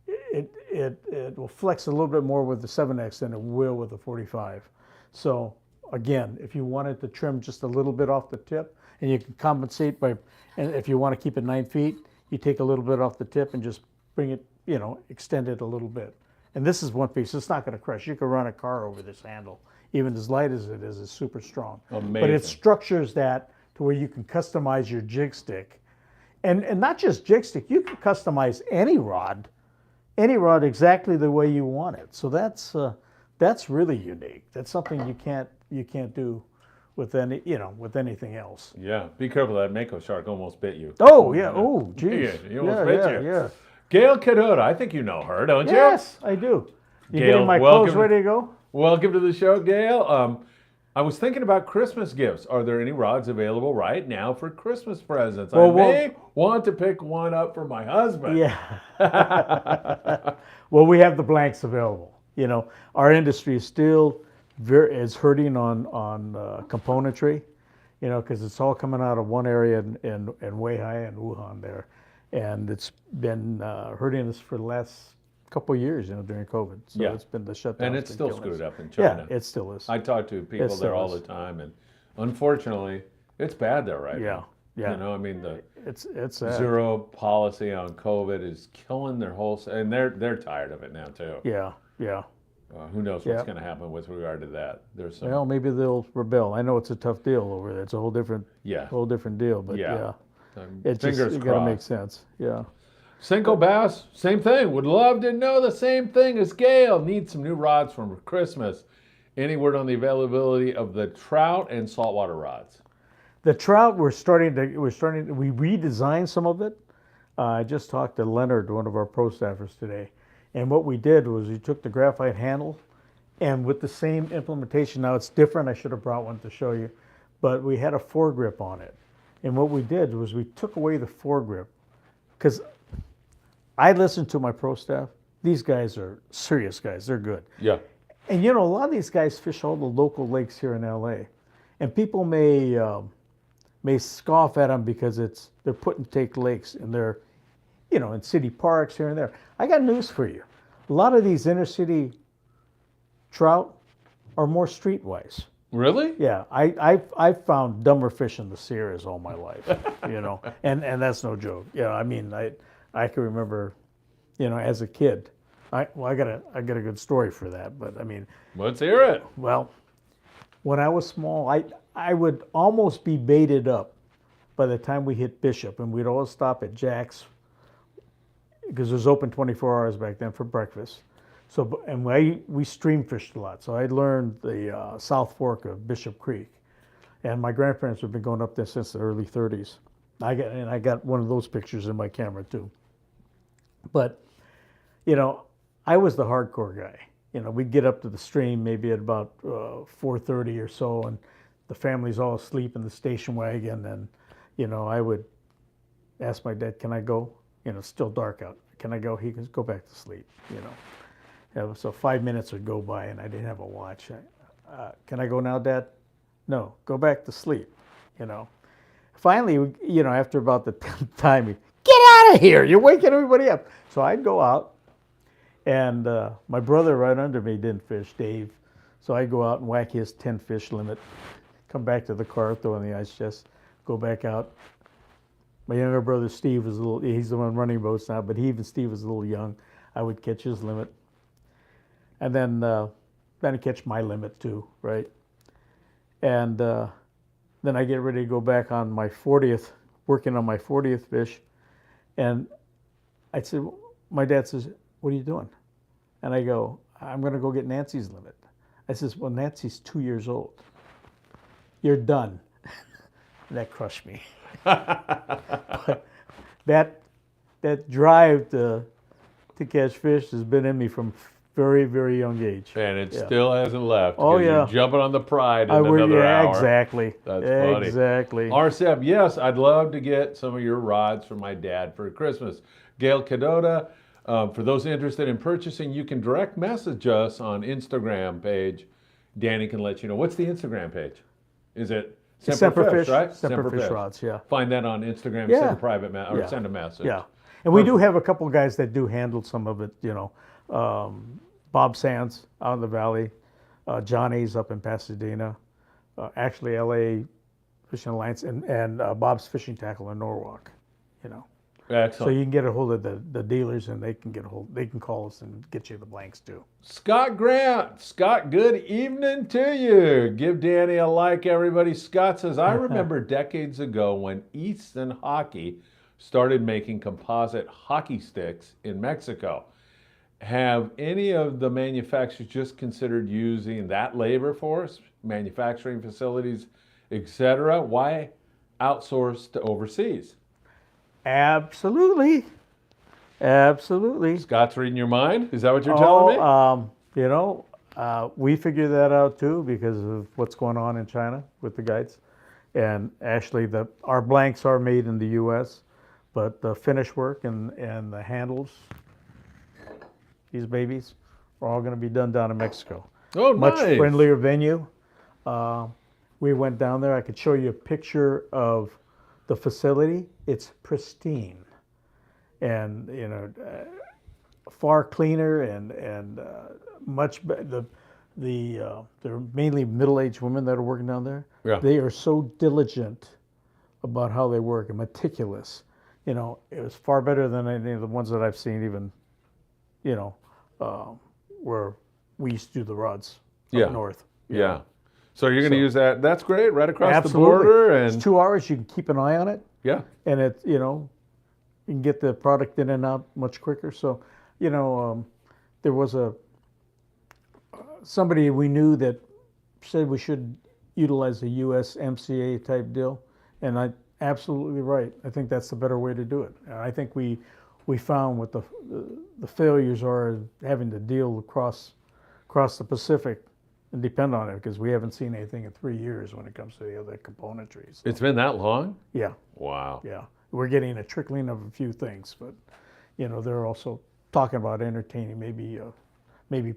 Speaker 2: It will flex a little bit more with the 7X than it will with the 45. So again, if you wanted to trim just a little bit off the tip, and you can compensate by, and if you want to keep it 9 feet, you take a little bit off the tip and just bring it, you know, extend it a little bit. And this is one piece. It's not going to crush. You can run a car over this handle. Even as light as it is, it's super strong.
Speaker 1: Amazing.
Speaker 2: But it structures that to where you can customize your jig stick. And not just jig stick, you can customize any rod exactly the way you want it. So that's really unique. That's something you can't do with with anything else.
Speaker 1: Yeah, be careful. That mako shark almost bit you.
Speaker 2: Oh yeah. Oh geez.
Speaker 1: Yeah, he almost bit you.
Speaker 2: Yeah.
Speaker 1: Gail Kadota, I think you know her, don't you?
Speaker 2: Yes, I do. You
Speaker 1: Gail,
Speaker 2: getting my clothes ready to go?
Speaker 1: Welcome to the show, Gail. I was thinking about Christmas gifts. Are there any rods available right now for Christmas presents? I may want to pick one up for my husband.
Speaker 2: Yeah. Well, we have the blanks available. You know, our industry is still is hurting on componentry, you know, because it's all coming out of one area in Weihai and Wuhan there, and it's been hurting us for the last couple of years, you know, during COVID. So it's been the shutdown.
Speaker 1: And it's still screwed up in China.
Speaker 2: Yeah, it still is.
Speaker 1: I talk to people there all the time, and unfortunately, it's bad there right now.
Speaker 2: Yeah.
Speaker 1: You know, I mean,
Speaker 2: it's
Speaker 1: zero policy on COVID is killing their whole, and they're tired of it now too.
Speaker 2: Yeah.
Speaker 1: Who knows what's going to happen with regard to that? There's some.
Speaker 2: Well, maybe they'll rebel. I know it's a tough deal over there. It's a whole different deal. But it got to make sense. Yeah.
Speaker 1: Cinco Bass, same thing. Would love to know the same thing as Gail. Need some new rods for Christmas. Any word on the availability of the trout and saltwater rods?
Speaker 2: The trout, we redesigned some of it. I just talked to Leonard, one of our pro staffers today. And what we did was we took the graphite handle, and with the same implementation, now it's different, I should have brought one to show you, but we had a foregrip on it. And what we did was we took away the foregrip, because I listened to my pro staff. These guys are serious guys, they're good.
Speaker 1: Yeah.
Speaker 2: And you know, a lot of these guys fish all the local lakes here in LA. And people may scoff at them because they're put and take lakes, and they're, you know, in city parks here and there. I got news for you. A lot of these inner city trout are more streetwise.
Speaker 1: Really?
Speaker 2: Yeah. I've found dumber fish in the Sierras all my life, you know, and that's no joke. You know, I mean, I can remember, you know, as a kid, I got a good story for that, but I mean.
Speaker 1: Let's hear it.
Speaker 2: Well, When I was small, I would almost be baited up by the time we hit Bishop, and we'd always stop at Jack's because it was open 24 hours back then for breakfast. So, and we stream fished a lot. So I learned the South Fork of Bishop Creek, and my grandparents have been going up there since the early 30s. I got one of those pictures in my camera too. But, you know, I was the hardcore guy. You know, we'd get up to the stream maybe at about 4:30 or so, and the family's all asleep in the station wagon, and, you know, I would ask my dad, can I go? You know, it's still dark out. Can I go? He goes, go back to sleep, you know. Yeah, so 5 minutes would go by, and I didn't have a watch. Can I go now, Dad? No, go back to sleep, you know. Finally, you know, after about the 10th time, he'd, get out of here, you're waking everybody up. So I'd go out, and my brother right under me didn't fish, Dave. So I'd go out and whack his 10 fish limit, come back to the car, throw in the ice chest, go back out. My younger brother Steve was he's the one running boats now, but Steve was a little young. I would catch his limit. And then I'd catch my limit too, right? And then I get ready to go back on my 40th, working on my 40th fish. And I said, my dad says, what are you doing? And I go, I'm going to go get Nancy's limit. I says, well, Nancy's 2 years old. You're done. That crushed me. But that drive to catch fish has been in me from very, very young age.
Speaker 1: And it still hasn't left.
Speaker 2: Oh, yeah.
Speaker 1: You're jumping on the pride in another hour.
Speaker 2: Exactly.
Speaker 1: That's funny.
Speaker 2: Exactly.
Speaker 1: RCEP, yes, I'd love to get some of your rods from my dad for Christmas. Gail Kadota, for those interested in purchasing, you can direct message us on Instagram page. Danny can let you know. What's the Instagram page? Is it Semper Fish, right?
Speaker 2: Semper Fish Rods, yeah.
Speaker 1: Find that on Instagram,
Speaker 2: Yeah.
Speaker 1: send a private or send a message.
Speaker 2: Yeah. And we do have a couple guys that do handle some of it, you know. Bob Sands out in the valley, Johnny's up in Pasadena, actually LA Fishing Alliance, and Bob's Fishing Tackle in Norwalk, you know.
Speaker 1: Excellent.
Speaker 2: So you can get a hold of the dealers, and they can call us and get you the blanks too.
Speaker 1: Scott Grant. Scott, good evening to you. Give Danny a like, everybody. Scott says, I remember decades ago when Easton Hockey started making composite hockey sticks in Mexico. Have any of the manufacturers just considered using that labor force, manufacturing facilities, etc.? Why outsource to overseas?
Speaker 2: Absolutely. Absolutely.
Speaker 1: Scott's reading your mind? Is that what you're telling me?
Speaker 2: You know, we figured that out too because of what's going on in China with the guides. And actually, our blanks are made in the U.S., but the finish work and the handles, these babies, are all going to be done down in Mexico.
Speaker 1: Oh,
Speaker 2: Much
Speaker 1: nice.
Speaker 2: friendlier venue. We went down there. I could show you a picture of the facility. It's pristine, and you know, far cleaner and much better. They're mainly middle-aged women that are working down there.
Speaker 1: Yeah.
Speaker 2: They are so diligent about how they work and meticulous. You know, it was far better than any of the ones that I've seen, even, you know, where we used to do the rods up north.
Speaker 1: Yeah. So you're going to use that. That's great, right across
Speaker 2: Absolutely.
Speaker 1: the border. And
Speaker 2: it's 2 hours. You can keep an eye on it.
Speaker 1: Yeah.
Speaker 2: And it, you know, you can get the product in and out much quicker. So, you know, there was somebody we knew that said we should utilize a USMCA type deal, and I absolutely right. I think that's the better way to do it. And I think we found what the failures are having to deal across the Pacific and depend on it, because we haven't seen anything in 3 years when it comes to the other componentry. So,
Speaker 1: it's been that long?
Speaker 2: yeah.
Speaker 1: Wow.
Speaker 2: Yeah. We're getting a trickling of a few things, but, you know, they're also talking about entertaining, maybe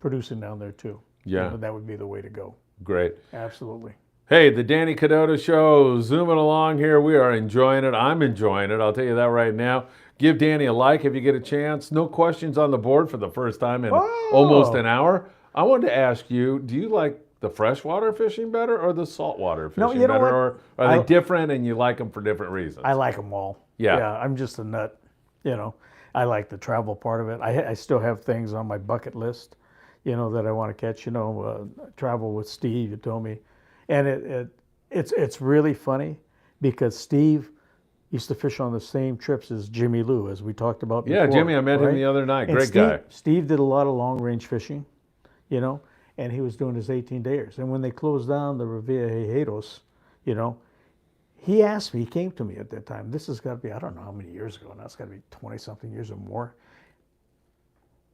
Speaker 2: producing down there too.
Speaker 1: Yeah.
Speaker 2: You know, that would be the way to go.
Speaker 1: Great.
Speaker 2: Absolutely.
Speaker 1: Hey, the Danny Kadota Show, zooming along here. We are enjoying it. I'm enjoying it. I'll tell you that right now. Give Danny a like if you get a chance. No questions on the board for the first time in almost an hour. I wanted to ask you, do you like the freshwater fishing better or the saltwater fishing better?
Speaker 2: What?
Speaker 1: Or are they different and you like them for different reasons?
Speaker 2: I like them all.
Speaker 1: Yeah.
Speaker 2: I'm just a nut. You know, I like the travel part of it. I still have things on my bucket list. that I want to catch. Travel with Steve. You told me, and it's really funny because Steve used to fish on the same trips as Jimmy Lou, as we talked about before.
Speaker 1: Yeah, Jimmy, I met him the other night. Great guy.
Speaker 2: Steve did a lot of long range fishing, and he was doing his 18-dayers. And when they closed down the Revilla Hijados, he asked me, he came to me at that time. This has got to be, I don't know how many years ago now. It's got to be 20-something years or more.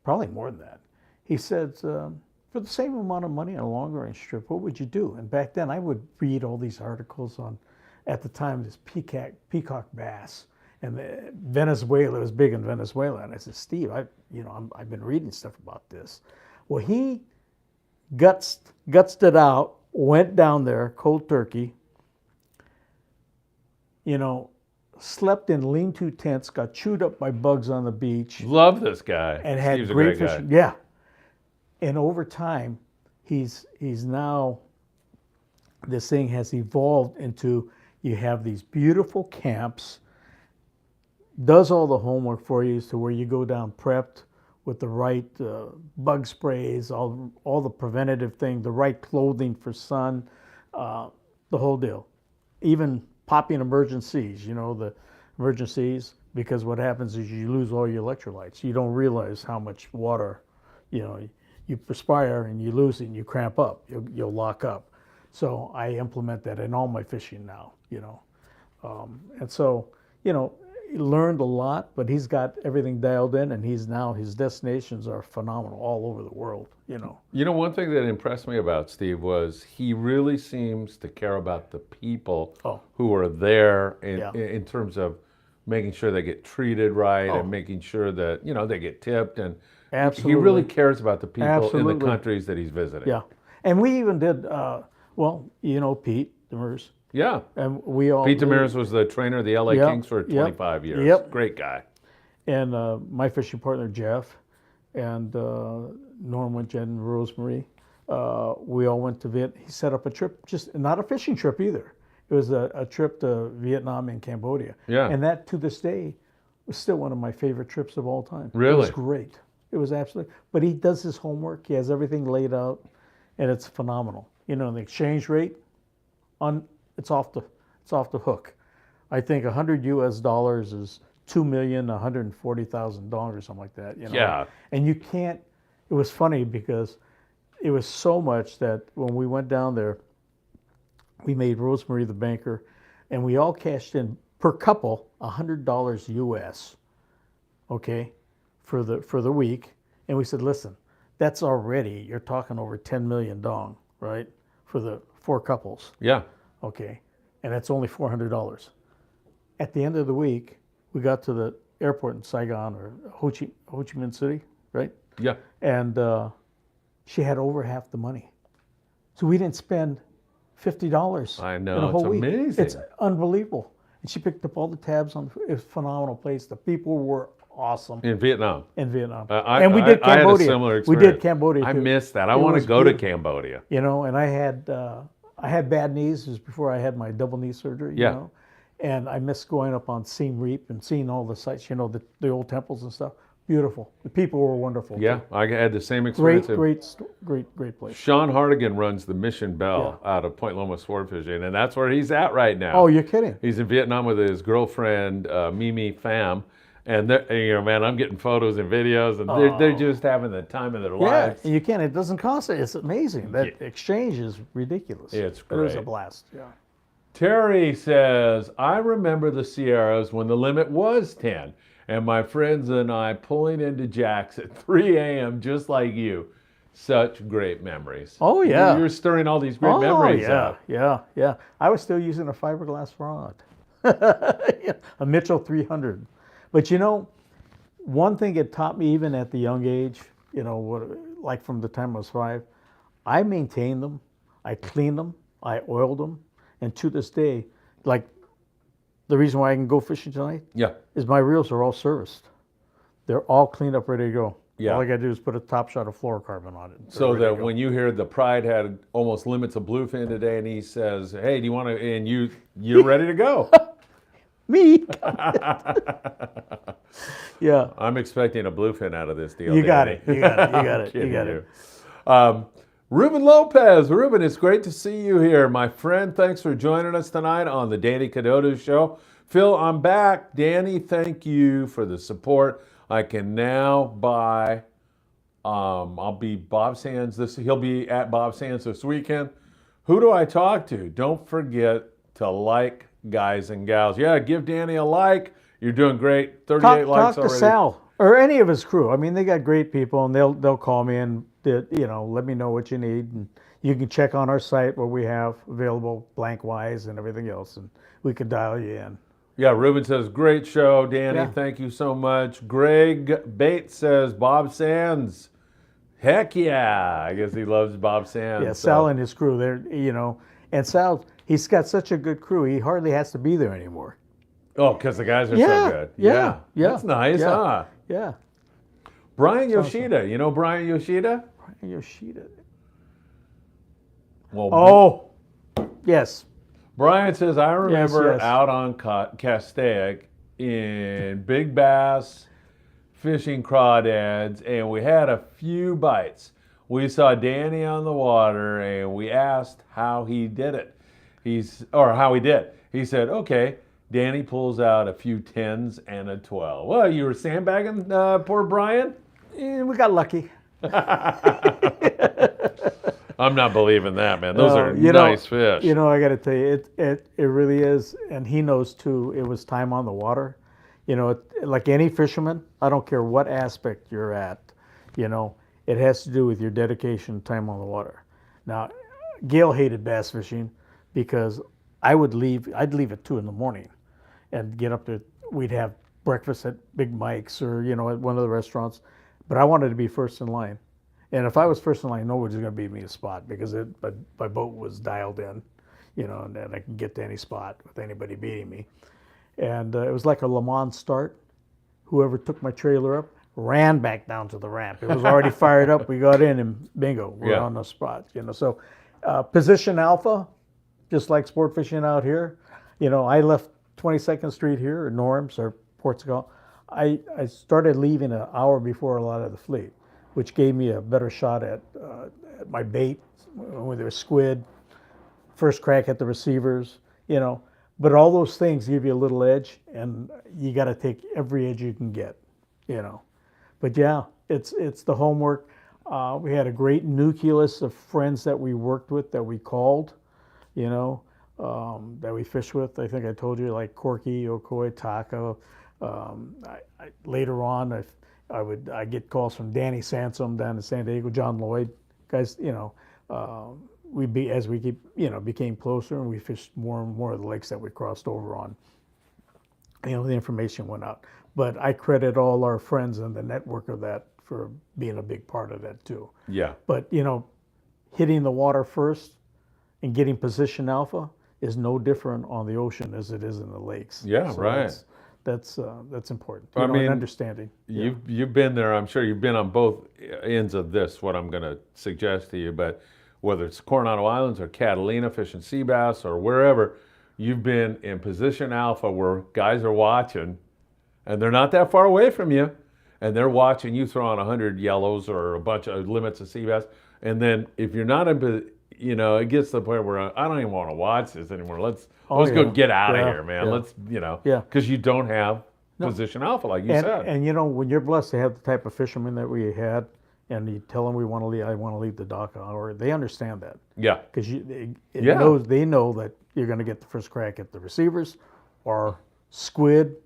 Speaker 2: Probably more than that. He said, for the same amount of money on a long range trip, what would you do? And back then I would read all these articles on, at the time, this peacock bass. And Venezuela was big in Venezuela. And I said, Steve, I've been reading stuff about this. Well, he gutsed it out, went down there, cold turkey, slept in lean-to tents, got chewed up by bugs on the beach.
Speaker 1: Love this guy.
Speaker 2: And had
Speaker 1: Steve's
Speaker 2: great
Speaker 1: a great
Speaker 2: fishing.
Speaker 1: guy.
Speaker 2: Yeah. And over time, he's now, this thing has evolved into, you have these beautiful camps, does all the homework for you to where you go down prepped with the right bug sprays, all the preventative thing, the right clothing for sun, the whole deal. Even popping emergencies, the emergencies, because what happens is you lose all your electrolytes. You don't realize how much water, you perspire and you lose it and you cramp up, you'll lock up. So I implement that in all my fishing now, and so, he learned a lot, but he's got everything dialed in, and his destinations are phenomenal all over the world,
Speaker 1: One thing that impressed me about Steve was he really seems to care about the people who are there in terms of making sure they get treated right and making sure that, they get tipped. And
Speaker 2: absolutely.
Speaker 1: He really cares about the people
Speaker 2: Absolutely.
Speaker 1: in the countries that he's visiting.
Speaker 2: Yeah. And we even did, Pete Demers.
Speaker 1: Yeah.
Speaker 2: And we all.
Speaker 1: Pete Demers was the trainer of the LA Kings for 25 years.
Speaker 2: Yep.
Speaker 1: Great guy.
Speaker 2: And my fishing partner, Jeff, and Norm Jen and Rosemary, we all went to Vietnam. He set up a trip, just not a fishing trip either. It was a trip to Vietnam and Cambodia.
Speaker 1: Yeah.
Speaker 2: And that, to this day, was still one of my favorite trips of all time.
Speaker 1: Really?
Speaker 2: It was great. It was absolutely. But he does his homework. He has everything laid out, and it's phenomenal. The exchange rate, it's off the hook. I think $100 US is $2,140,000, something like that.
Speaker 1: Yeah.
Speaker 2: And you can't. It was funny because it was so much that when we went down there, we made Rosemary the banker, and we all cashed in per couple $100 US. Okay, for the week, and we said, listen, that's already, you're talking over 10 million dong, right, for the 4 couples.
Speaker 1: Yeah.
Speaker 2: Okay, and that's only $400. At the end of the week, we got to the airport in Saigon or Ho Chi Minh City, right?
Speaker 1: Yeah.
Speaker 2: And she had over half the money, so we didn't spend $50.
Speaker 1: I know,
Speaker 2: in a whole
Speaker 1: it's
Speaker 2: week.
Speaker 1: amazing.
Speaker 2: It's unbelievable. And she picked up all the tabs on. It was a phenomenal place. The people were awesome.
Speaker 1: In Vietnam.
Speaker 2: And
Speaker 1: we
Speaker 2: did Cambodia.
Speaker 1: I had a similar experience.
Speaker 2: We did Cambodia too.
Speaker 1: I missed that. I want to go to Cambodia.
Speaker 2: And I had bad knees. It was before I had my double knee surgery.
Speaker 1: Yeah.
Speaker 2: And I missed going up on Siem Reap and seeing all the sites. The old temples and stuff. Beautiful. The people were wonderful.
Speaker 1: Yeah,
Speaker 2: too.
Speaker 1: I had the same experience.
Speaker 2: Great place.
Speaker 1: Sean Hardigan runs the Mission Bell out of Point Loma Sport Fishing, and that's where he's at right now.
Speaker 2: Oh, you're kidding?
Speaker 1: He's in Vietnam with his girlfriend, Mimi Pham. And man, I'm getting photos and videos, and they're just having the time of their lives.
Speaker 2: Yeah, you can. It doesn't cost it. It's amazing. That exchange is ridiculous.
Speaker 1: It's great.
Speaker 2: It was a blast. Yeah.
Speaker 1: Terry says, I remember the Sierras when the limit was 10, and my friends and I pulling into Jack's at 3 a.m. just like you. Such great memories.
Speaker 2: Oh, yeah.
Speaker 1: You're stirring all these great memories up.
Speaker 2: Yeah. I was still using a fiberglass rod, a Mitchell 300. But one thing it taught me even at the young age, like from the time I was 5, I maintained them, I cleaned them, I oiled them, and to this day, like the reason why I can go fishing tonight is my reels are all serviced. They're all cleaned up, ready to go. Yeah. All I got to do is put a top shot of fluorocarbon on it.
Speaker 1: So that when you hear the Pride had almost limits of bluefin today, and he says, hey, do you want to, and you're ready to go.
Speaker 2: Me. Yeah.
Speaker 1: I'm expecting a bluefin out of this deal.
Speaker 2: You got it. You got it.
Speaker 1: Ruben Lopez. Ruben, it's great to see you here. My friend, thanks for joining us tonight on the Danny Kadota Show. Phil, I'm back. Danny, thank you for the support. I can now buy, I'll be Bob Sands he'll be at Bob Sands this weekend. Who do I talk to? Don't forget to like, guys and gals. Yeah, give Danny a like. You're doing great. 38 likes already.
Speaker 2: Talk to Sal or any of his crew. I mean, they got great people, and they'll call me and let me know what you need, and you can check on our site what we have available, blank-wise and everything else, and we can dial you in.
Speaker 1: Yeah, Ruben says, great show, Danny. Thank you so much. Greg Bates says, Bob Sands. Heck yeah. I guess he loves Bob Sands.
Speaker 2: Yeah, Sal and his crew, and Sal, he's got such a good crew, he hardly has to be there anymore.
Speaker 1: Oh, because the guys are so good. Yeah. That's nice, huh?
Speaker 2: Yeah.
Speaker 1: Brian Yoshida. Awesome. You know Brian Yoshida?
Speaker 2: Brian Yoshida.
Speaker 1: Well,
Speaker 2: yes.
Speaker 1: Brian says, I remember out on Castaic in big bass, fishing crawdads, and we had a few bites. We saw Danny on the water, and we asked how he did it. He said, okay, Danny pulls out a few 10s and a 12. Well, you were sandbagging poor Brian?
Speaker 2: We got lucky.
Speaker 1: I'm not believing that, man. Those are nice fish.
Speaker 2: I got to tell you, it really is, and he knows too. It was time on the water. Like any fisherman, I don't care what aspect you're at. It has to do with your dedication, time on the water. Now, Gail hated bass fishing because I'd leave at 2 a.m. and get up there. We'd have breakfast at Big Mike's or at one of the restaurants, but I wanted to be first in line. And if I was first in line, nobody's going to beat me a spot because my boat was dialed in, and I can get to any spot with anybody beating me. And it was like a Le Mans start. Whoever took my trailer up ran back down to the ramp. It was already fired up. We got in and bingo, we're on the spot. So position alpha, just like sport fishing out here. I left 22nd Street here, or Norm's or Portugal. I started leaving an hour before a lot of the fleet, which gave me a better shot at my bait, when there was squid, first crack at the receivers, But all those things give you a little edge, and you got to take every edge you can get, But yeah, it's the homework. We had a great nucleus of friends that we worked with, that we called, that we fished with. I think I told you, like Corky, Okoye, Taco. Later on, I get calls from Danny Sansom down in San Diego, John Lloyd, guys. As we became closer, and we fished more and more of the lakes that we crossed over on. The information went out. But I credit all our friends and the network of that for being a big part of that too.
Speaker 1: Yeah.
Speaker 2: But hitting the water first and getting position alpha is no different on the ocean as it is in the lakes.
Speaker 1: Yeah, so right.
Speaker 2: That's important. Understanding.
Speaker 1: You've been there. I'm sure you've been on both ends of this. What I'm going to suggest to you, but whether it's Coronado Islands or Catalina fishing sea bass or wherever, you've been in position alpha where guys are watching, and they're not that far away from you, and they're watching you throw on 100 yellows or a bunch of limits of sea bass, and then if you're not in, it gets to the point where I don't even want to watch this anymore. Let's go get out of here, man. Let's, because you don't have position alpha, like you said.
Speaker 2: And when you're blessed to have the type of fishermen that we had, and you tell them I want to leave the dock hour, they understand that.
Speaker 1: Yeah.
Speaker 2: Because they know that you're going to get the first crack at the receivers or squid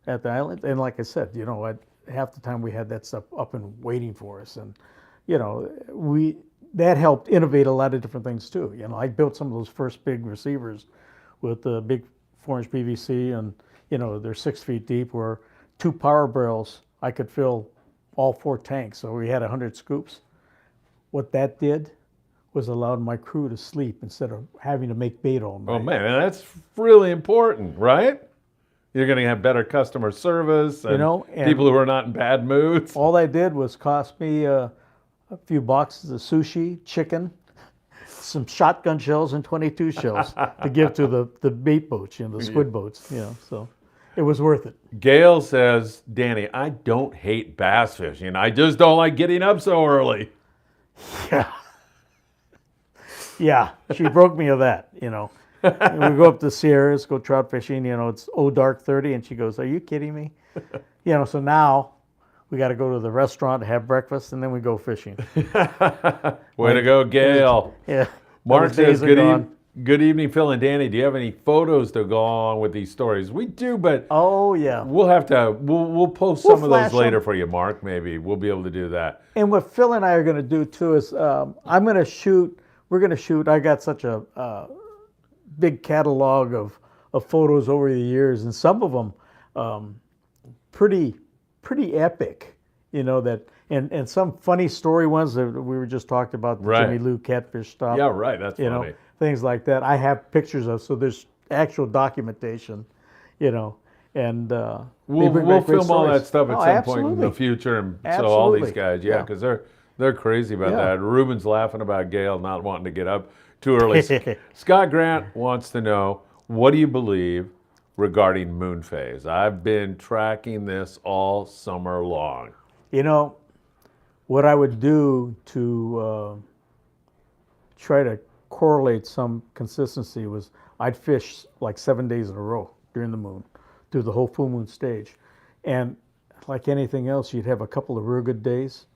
Speaker 2: at the island. And like I said, half the time we had that stuff up and waiting for us. And, that helped innovate a lot of different things too. I built some of those first big receivers with the big 4-inch PVC, and, they're 6 feet deep, where 2 power barrels, I could fill all 4 tanks. So we had 100 scoops. What that did was allowed my crew to sleep instead of having to make bait all night.
Speaker 1: Oh man, that's really important, right? You're going to have better customer service, and people who are not in bad moods.
Speaker 2: All that did was cost me a few boxes of sushi, chicken, some shotgun shells, and 22 shells to give to the bait boats, the squid boats. So it was worth it.
Speaker 1: Gail says, Danny, I don't hate bass fishing. I just don't like getting up so early.
Speaker 2: Yeah. Yeah, she broke me of that, you know. And we go up to Sierras, go trout fishing, you know, it's dark 30, and she goes, "Are you kidding me?" You know, so now we got to go to the restaurant, have breakfast, and then we go fishing.
Speaker 1: Way to go, Gail.
Speaker 2: Yeah.
Speaker 1: Mark says, good evening, Phil and Danny. Do you have any photos to go on with these stories? We do, but
Speaker 2: oh yeah,
Speaker 1: we'll post some of those later for you, Mark. Maybe we'll be able to do that.
Speaker 2: And what Phil and I are going to do too is I'm going to shoot. We're going to shoot. I got such a big catalog of photos over the years, and some of them pretty epic. You know that, and some funny story ones that we were just talking about, the Jimmy Lou catfish stop.
Speaker 1: Yeah, right. That's funny.
Speaker 2: Know, things like that. I have pictures of, so there's actual documentation. You know, and
Speaker 1: we'll film all that stuff at some point in the future, and so all these guys, because they're crazy about that. Ruben's laughing about Gail not wanting to get up too early. Scott Grant wants to know, what do you believe regarding moon phase? I've been tracking this all summer long.
Speaker 2: You know, what I would do to try to correlate some consistency was I'd fish like 7 days in a row during the moon, through the whole full moon stage. And like anything else, you'd have a couple of real good days,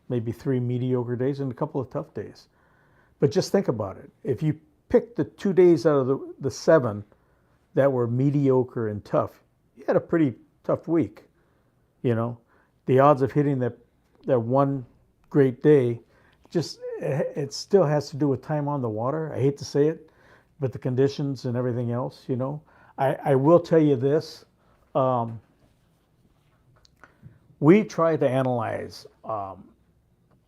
Speaker 2: maybe 3 mediocre days, and a couple of tough days. But just think about it. If you picked the 2 days out of the 7 that were mediocre and tough, you had a pretty tough week. You know, the odds of hitting that one great day, just it still has to do with time on the water. I hate to say it, but the conditions and everything else, you know. I will tell you this. We try to analyze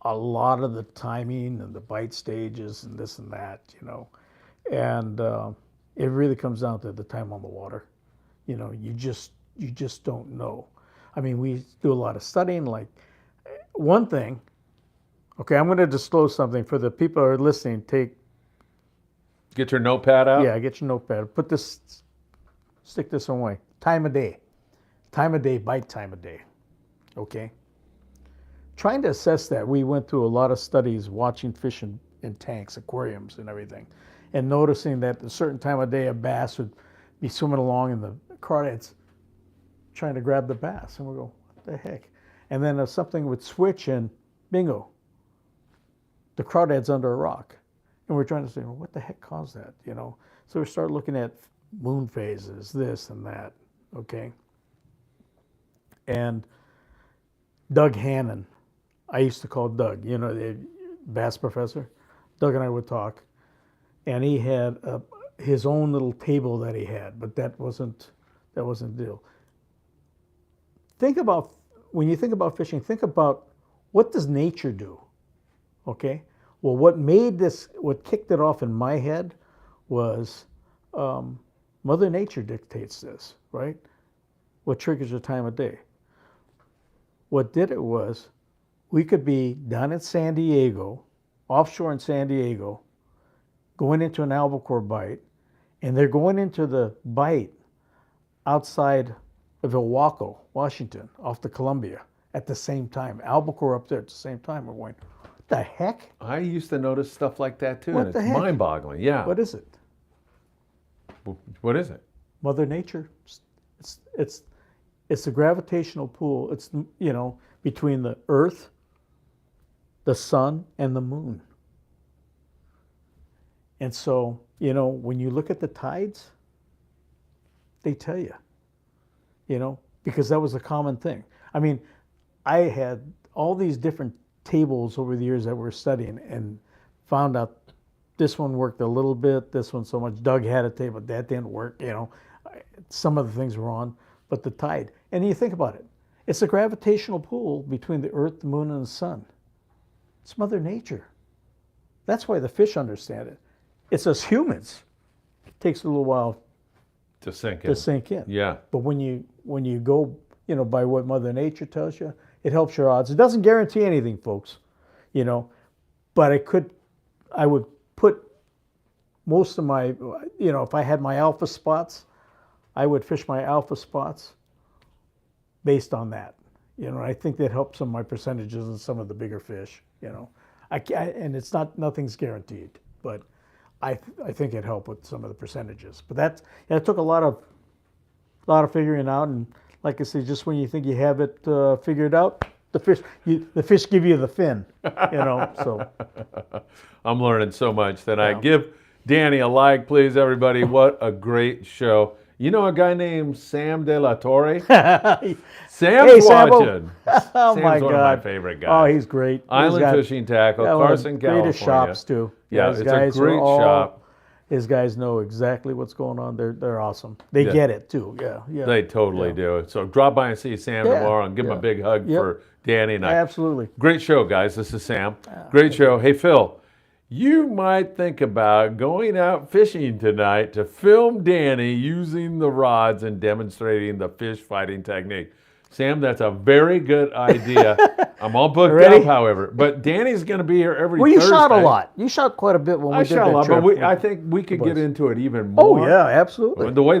Speaker 2: a lot of the timing and the bite stages and this and that, you know. And it really comes down to the time on the water. You know, you just don't know. I mean, we do a lot of studying. Like, one thing, okay, I'm going to disclose something for the people who are listening.
Speaker 1: Get your notepad out?
Speaker 2: Yeah, get your notepad. Stick this away. Time of day. Time of day, bite time of day. Okay? Trying to assess that, we went through a lot of studies watching fish in tanks, aquariums, and everything, and noticing that at a certain time of day, a bass would be swimming along and the crawdads trying to grab the bass. And we go, what the heck? And then something would switch and bingo, the crawdad's under a rock. And we're trying to say, well, what the heck caused that? You know? So we start looking at moon phases, this and that, okay? And Doug Hannon, I used to call Doug, you know, the bass professor. Doug and I would talk, and he had his own little table that he had, but that wasn't the deal. Think about, when you think about fishing, think about, what does nature do? Okay? Well, what kicked it off in my head was Mother Nature dictates this, right? What triggers the time of day? What did it was, we could be down in San Diego, offshore in San Diego, going into an albacore bite, and they're going into the bite outside of Ilwaco, Washington, off the Columbia at the same time. Albacore up there at the same time. We're going, what the heck?
Speaker 1: I used to notice stuff like that too, and it's mind-boggling. Yeah.
Speaker 2: What is it?
Speaker 1: What is it?
Speaker 2: Mother Nature. It's the gravitational pull. It's, you know, between the Earth, the sun, and the moon. And so, you know, when you look at the tides, they tell you, you know, because that was a common thing. I mean, I had all these different tables over the years that we're studying, and found out this one worked a little bit, this one so much. Doug had a table, that didn't work, you know. Some of the things were on, but the tide. And you think about it, it's a gravitational pull between the Earth, the moon, and the sun. It's Mother Nature. That's why the fish understand it. It's us humans. It takes a little while
Speaker 1: to sink in. Yeah.
Speaker 2: But when you go, you know, by what Mother Nature tells you, it helps your odds. It doesn't guarantee anything, folks, you know, but I would put most of my, you know, if I had my alpha spots, I would fish my alpha spots based on that. You know, I think that helps some of my percentages and some of the bigger fish, you know. and it's nothing's guaranteed, but I think it helped with some of the percentages. But it took a lot of figuring out, and like I said, just when you think you have it figured out, the fish give you the fin, So
Speaker 1: I'm learning so much tonight. Give Danny a like, please, everybody. What a great show. You know a guy named Sam De La Torre? Sam's watching.
Speaker 2: Oh,
Speaker 1: Sam's
Speaker 2: my
Speaker 1: one
Speaker 2: God.
Speaker 1: of my favorite guys.
Speaker 2: Oh, he's great.
Speaker 1: Island Fishing Tackle, Carson, California.
Speaker 2: Greatest shops, too.
Speaker 1: Yeah, it's a great shop.
Speaker 2: His guys know exactly what's going on. They're awesome. They get it, too. Yeah.
Speaker 1: They totally do. So drop by and see Sam tomorrow and give him a big hug for Danny and I.
Speaker 2: Absolutely.
Speaker 1: Great show, guys. This is Sam. Great show. Hey, Phil. You might think about going out fishing tonight to film Danny using the rods and demonstrating the fish fighting technique. Sam, that's a very good idea. I'm all booked up, however. But Danny's going to be here every Thursday.
Speaker 2: Well, you shot a lot. You shot quite a bit when we did that trip. I shot a lot,
Speaker 1: but I think we could get into it even more.
Speaker 2: Oh, yeah, absolutely.
Speaker 1: The way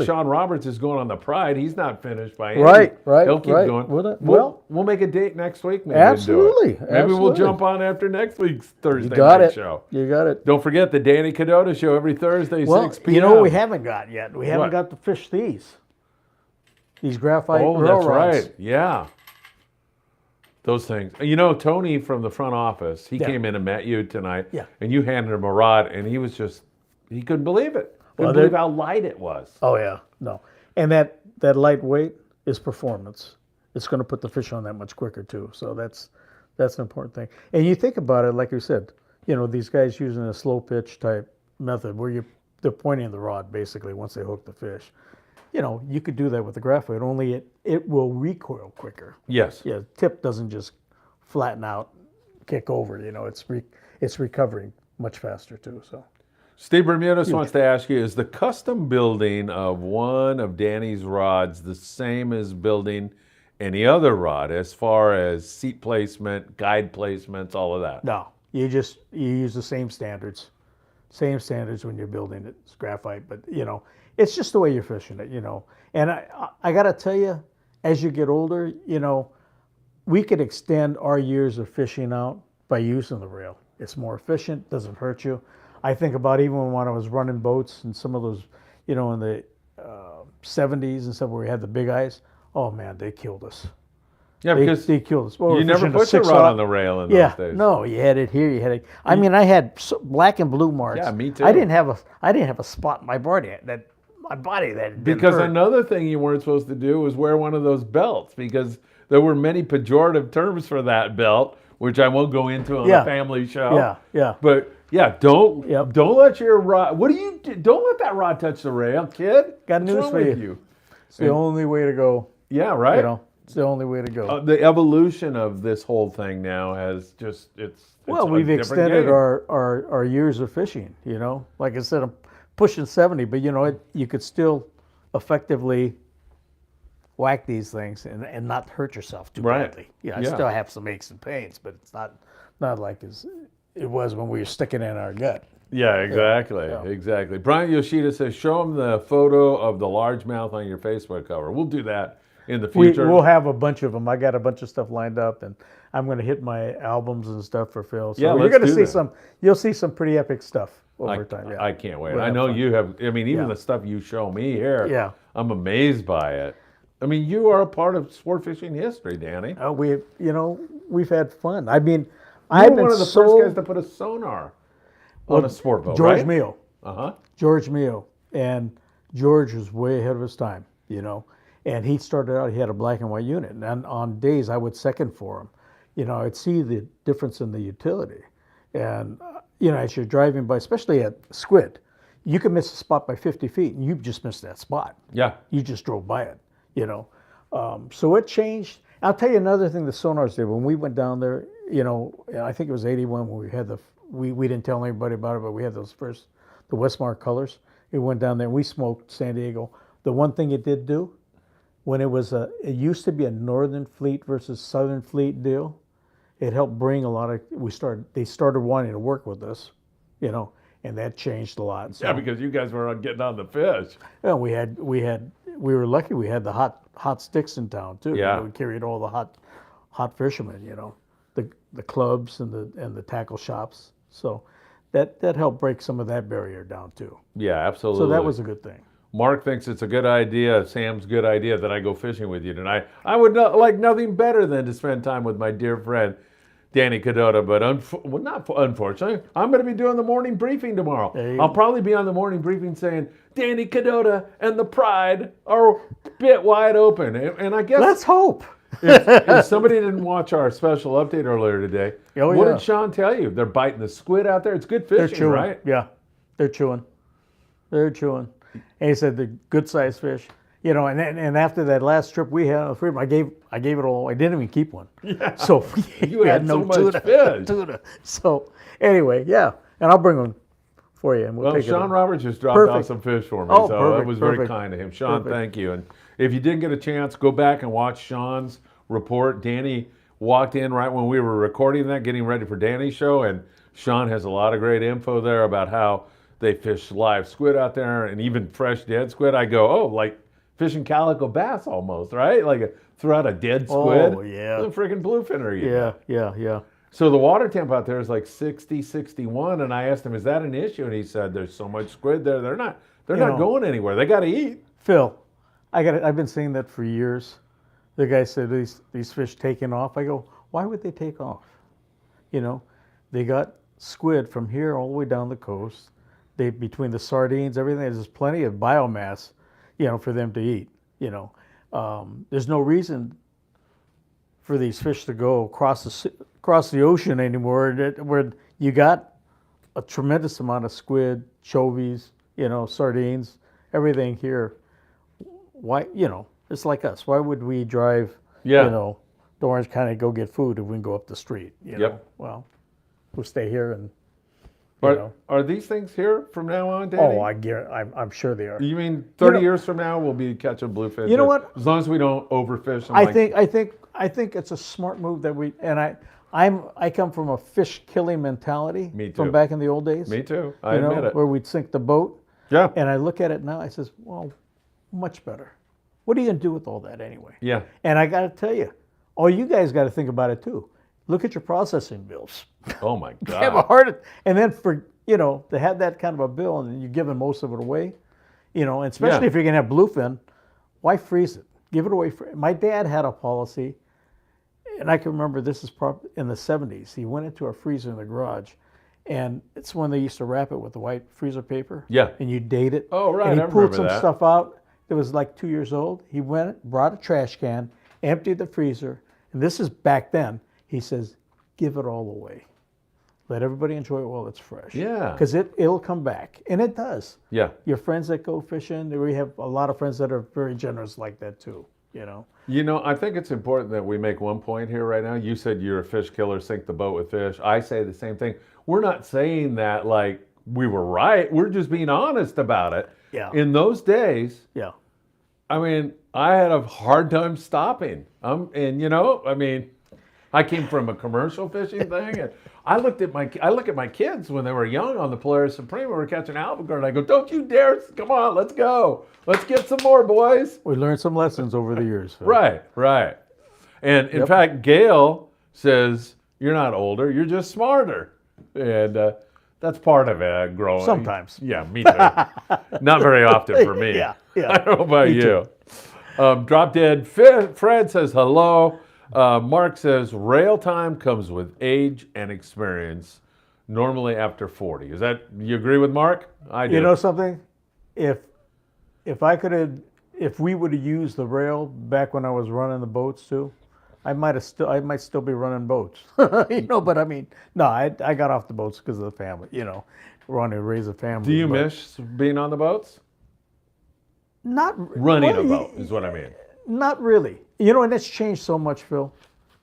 Speaker 1: Sean Roberts is going on the Pride, he's not finished by any.
Speaker 2: Right.
Speaker 1: He'll keep going. We'll make a date next week. Maybe
Speaker 2: Absolutely.
Speaker 1: Maybe we'll jump on after next week's Thursday
Speaker 2: night
Speaker 1: show.
Speaker 2: You got it.
Speaker 1: Don't forget the Danny Kadota show every Thursday, 6 p.m.
Speaker 2: You know what we haven't got yet? We haven't got to fish these. These graphite
Speaker 1: rods.
Speaker 2: That's
Speaker 1: right. Yeah. Those things. You know, Tony from the front office, he came in and met you tonight.
Speaker 2: Yeah.
Speaker 1: And you handed him a rod, and he couldn't believe it. Couldn't believe how light it was.
Speaker 2: Oh, yeah. No. And that lightweight is performance. It's going to put the fish on that much quicker, too. So that's an important thing. And you think about it, like you said, these guys using a slow pitch type method where they're pointing the rod, basically, once they hook the fish. You could do that with the graphite, only it will recoil quicker.
Speaker 1: Yes.
Speaker 2: Yeah, tip doesn't just flatten out, kick over. It's recovering much faster too. So,
Speaker 1: Steve Bermudez wants to ask you: is the custom building of one of Danny's rods the same as building any other rod, as far as seat placement, guide placements, all of that?
Speaker 2: No, you use the same standards. Same standards when you're building it. It's graphite, but it's just the way you're fishing it, And I got to tell you, as you get older, we could extend our years of fishing out by using the rail. It's more efficient, doesn't hurt you. I think about even when I was running boats and some of those, in the 70s and stuff where we had the big eyes. Oh man, they killed us.
Speaker 1: Yeah, because
Speaker 2: they killed us.
Speaker 1: You never put your rod on the rail in those days.
Speaker 2: No, you had it here. You had it. I mean, I had black and blue marks.
Speaker 1: Yeah, me too.
Speaker 2: I didn't have a spot in my body that had been
Speaker 1: because
Speaker 2: hurt.
Speaker 1: Another thing you weren't supposed to do was wear one of those belts, because there were many pejorative terms for that belt, which I won't go into on the family show.
Speaker 2: Yeah.
Speaker 1: But don't let your rod. What do you do? Don't let that rod touch the rail, kid.
Speaker 2: Got news for you. It's the only way to go.
Speaker 1: Yeah, right.
Speaker 2: It's the only way to go.
Speaker 1: The evolution of this whole thing now has just
Speaker 2: we've extended our years of fishing. Like I said, I'm pushing 70, but you could still effectively whack these things and not hurt yourself too badly. I still have some aches and pains, but it's not like it was when we were sticking it in our gut.
Speaker 1: Yeah, exactly. Exactly. Brian Yoshida says, show him the photo of the largemouth on your Facebook cover. We'll do that in the future.
Speaker 2: We'll have a bunch of them. I got a bunch of stuff lined up, and I'm going to hit my albums and stuff for Phil. So you're going to see you'll see some pretty epic stuff over time. Yeah.
Speaker 1: I can't wait. I know you have, even the stuff you show me here, I'm amazed by it. I mean, you are a part of sport fishing history, Danny.
Speaker 2: We've had fun. I mean,
Speaker 1: I've been one of the first guys to put a sonar on a sport boat,
Speaker 2: George
Speaker 1: right?
Speaker 2: Mio. George Mio. And George was way ahead of his time, And he started out, he had a black and white unit. And on days I would second for him. I'd see the difference in the utility. And, as you're driving by, especially at Squid, you can miss a spot by 50 feet and you just missed that spot. Yeah. You just drove by it, So it changed. I'll tell you another thing the sonars did. When we went down there, I think it was 81 when we had we didn't tell anybody about it, but we had the Westmark colors. We went down there and we smoked San Diego. The one thing it did do, when it used to be a Northern Fleet versus Southern Fleet deal, it helped bring a lot of, they started wanting to work with us, and that changed a lot. So,
Speaker 1: yeah, because you guys were getting on the fish.
Speaker 2: Yeah, we were lucky we had the hot sticks in town too.
Speaker 1: Yeah.
Speaker 2: We carried all the hot fishermen, the clubs and the tackle shops. So that helped break some of that barrier down too.
Speaker 1: Yeah, absolutely.
Speaker 2: So that was a good thing.
Speaker 1: Mark thinks it's a good idea, Sam's good idea, that I go fishing with you tonight. I would like nothing better than to spend time with my dear friend, Danny Kadota, but unfortunately, I'm going to be doing the morning briefing tomorrow. I'll probably be on the morning briefing saying, Danny Kadota and the Pride are a bit wide open. And I guess...
Speaker 2: Let's hope.
Speaker 1: if somebody didn't watch our special update earlier today, what did Sean tell you? They're biting the squid out there. It's good fishing, right?
Speaker 2: Yeah, they're chewing. They're chewing. And he said they're good-sized fish. You know, and after that last trip we had on the freedom, I gave it all. I didn't even keep one. Yeah. So
Speaker 1: you had no so much fish.
Speaker 2: Tuna. So anyway, yeah, and I'll bring one for you. And
Speaker 1: well, Sean Roberts just dropped off some fish for me, so that was very kind of him. Sean, thank you. And if you didn't get a chance, go back and watch Sean's report. Danny walked in right when we were recording that, getting ready for Danny's show, and Sean has a lot of great info there about how they fish live squid out there and even fresh dead squid. I go, oh, like fishing calico bass almost, right? Like throw out a dead squid.
Speaker 2: Oh, yeah.
Speaker 1: The freaking bluefin are you?
Speaker 2: Yeah.
Speaker 1: So the water temp out there is like 60, 61, and I asked him, is that an issue? And he said, there's so much squid there, they're not going anywhere. They got to eat.
Speaker 2: Phil, I've been saying that for years. The guy said these fish taking off. I go, why would they take off? You know, they got squid from here all the way down the coast. Between the sardines, everything, there's plenty of biomass, you know, for them to eat. You know, there's no reason for these fish to go across the ocean anymore, where you got a tremendous amount of squid, chovies, you know, sardines, everything here. Why, you know, it's like us. Why would we drive, you know, to Orange County to go get food if we can go up the street? You know? Well, we'll stay here and.
Speaker 1: Are these things here from now on, Danny?
Speaker 2: Oh, I'm sure they are.
Speaker 1: You mean 30 years from now we'll be catching bluefin?
Speaker 2: You know what?
Speaker 1: As long as we don't overfish them.
Speaker 2: I think it's a smart move that I come from a fish killing mentality.
Speaker 1: Me too.
Speaker 2: From back in the old days.
Speaker 1: Me too. I admit it.
Speaker 2: Where we'd sink the boat.
Speaker 1: Yeah.
Speaker 2: And I look at it now. I says, well, much better. What are you gonna do with all that anyway?
Speaker 1: Yeah.
Speaker 2: And I got to tell you, you guys got to think about it too. Look at your processing bills.
Speaker 1: Oh my God.
Speaker 2: Have a heart, and then to have that kind of a bill and you're giving most of it away, you know, and especially if you're gonna have bluefin, why freeze it? Give it away. My dad had a policy, and I can remember this is probably in the 70s. He went into a freezer in the garage, and it's when they used to wrap it with the white freezer paper.
Speaker 1: Yeah.
Speaker 2: And you date it.
Speaker 1: Oh right.
Speaker 2: And
Speaker 1: he
Speaker 2: pulled some stuff out that was like 2 years old. He went, brought a trash can, emptied the freezer, and this is back then. He says, give it all away. Let everybody enjoy it while it's fresh.
Speaker 1: Yeah.
Speaker 2: Because it'll come back. And it does.
Speaker 1: Yeah.
Speaker 2: Your friends that go fishing, we have a lot of friends that are very generous like that too, you know.
Speaker 1: You know, I think it's important that we make one point here right now. You said you're a fish killer, sink the boat with fish. I say the same thing. We're not saying that like we were right. We're just being honest about it.
Speaker 2: Yeah.
Speaker 1: In those days,
Speaker 2: yeah.
Speaker 1: I mean, I had a hard time stopping. And you know, I mean, I came from a commercial fishing thing, and I look at my kids when they were young on the Polaris Supreme. We were catching albacore, and I go, "Don't you dare! Come on, let's go. Let's get some more, boys."
Speaker 2: We learned some lessons over the years, Phil.
Speaker 1: Right. And in fact, Gail says, "You're not older. You're just smarter," and that's part of it. Growing
Speaker 2: sometimes.
Speaker 1: Yeah, me too. Not very often for me.
Speaker 2: Yeah.
Speaker 1: I don't know about you. Drop Dead Fred says hello. Mark says, rail time comes with age and experience, normally after 40. You agree with Mark? I do.
Speaker 2: You know something? If we would have used the rail back when I was running the boats too, I might still be running boats. You know, but I mean, no, I got off the boats because of the family, you know, wanting to raise a family.
Speaker 1: Do you miss being on the boats?
Speaker 2: Not
Speaker 1: running a boat is what I mean.
Speaker 2: Not really. You know, and it's changed so much, Phil.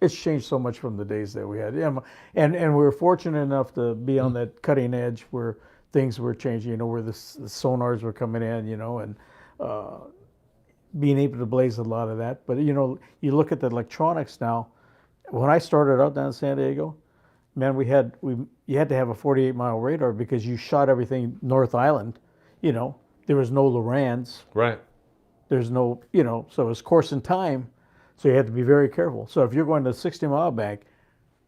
Speaker 2: It's changed so much from the days that we had. And we were fortunate enough to be on that cutting edge where things were changing, you know, where the sonars were coming in, you know, and being able to blaze a lot of that. But, you know, you look at the electronics now. When I started out down in San Diego, man, you had to have a 48-mile radar because you shot everything North Island, you know. There was no Lorans.
Speaker 1: Right.
Speaker 2: There's no, you know, so it's course and time. So you have to be very careful. So if you're going to 60-mile bank,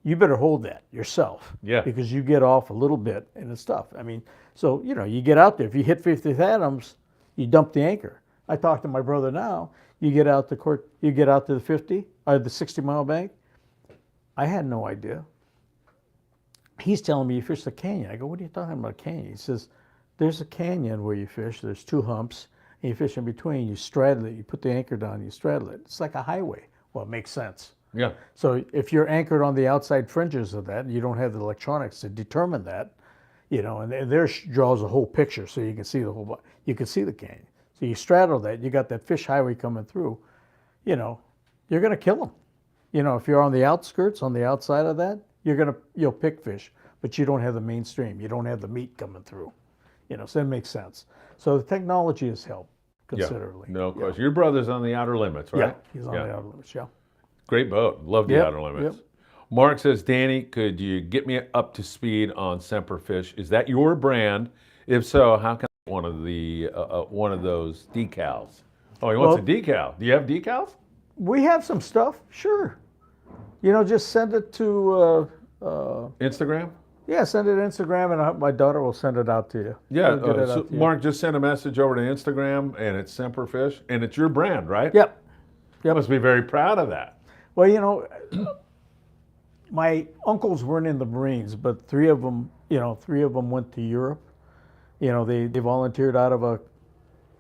Speaker 2: you better hold that yourself.
Speaker 1: Yeah.
Speaker 2: Because you get off a little bit and it's tough. I mean, so, you get out there. If you hit 50 fathoms, you dump the anchor. I talk to my brother now. You get out to the 50 or the 60-mile bank. I had no idea. He's telling me you fish the canyon. I go, what are you talking about, a canyon? He says, there's a canyon where you fish. There's 2 humps, and you fish in between. You straddle it. You put the anchor down. You straddle it. It's like a highway. Well, it makes sense.
Speaker 1: Yeah.
Speaker 2: So if you're anchored on the outside fringes of that, and you don't have the electronics to determine that, and there draws a whole picture, so you can see you can see the canyon. So you straddle that. You got that fish highway coming through. You're going to kill them. If you're on the outskirts, on the outside of that, you'll pick fish, but you don't have the mainstream. You don't have the meat coming through. So it makes sense. So the technology has helped considerably.
Speaker 1: Yeah, no question. Your brother's on the outer limits, right?
Speaker 2: Yeah, he's on the outer limits, yeah.
Speaker 1: Great boat. Love the outer limits.
Speaker 2: Yep.
Speaker 1: Mark says, Danny, could you get me up to speed on Semperfish? Is that your brand? If so, how can I get one of those decals? Oh, he wants a decal. Do you have decals?
Speaker 2: We have some stuff, sure. Just send it to
Speaker 1: Instagram?
Speaker 2: Yeah, send it to Instagram, and my daughter will send it out to you.
Speaker 1: Yeah, so Mark just sent a message over to Instagram, and it's Semperfish, and it's your brand, right?
Speaker 2: Yep.
Speaker 1: You must be very proud of that.
Speaker 2: Well, my uncles weren't in the Marines, but 3 of them went to Europe. They volunteered out of a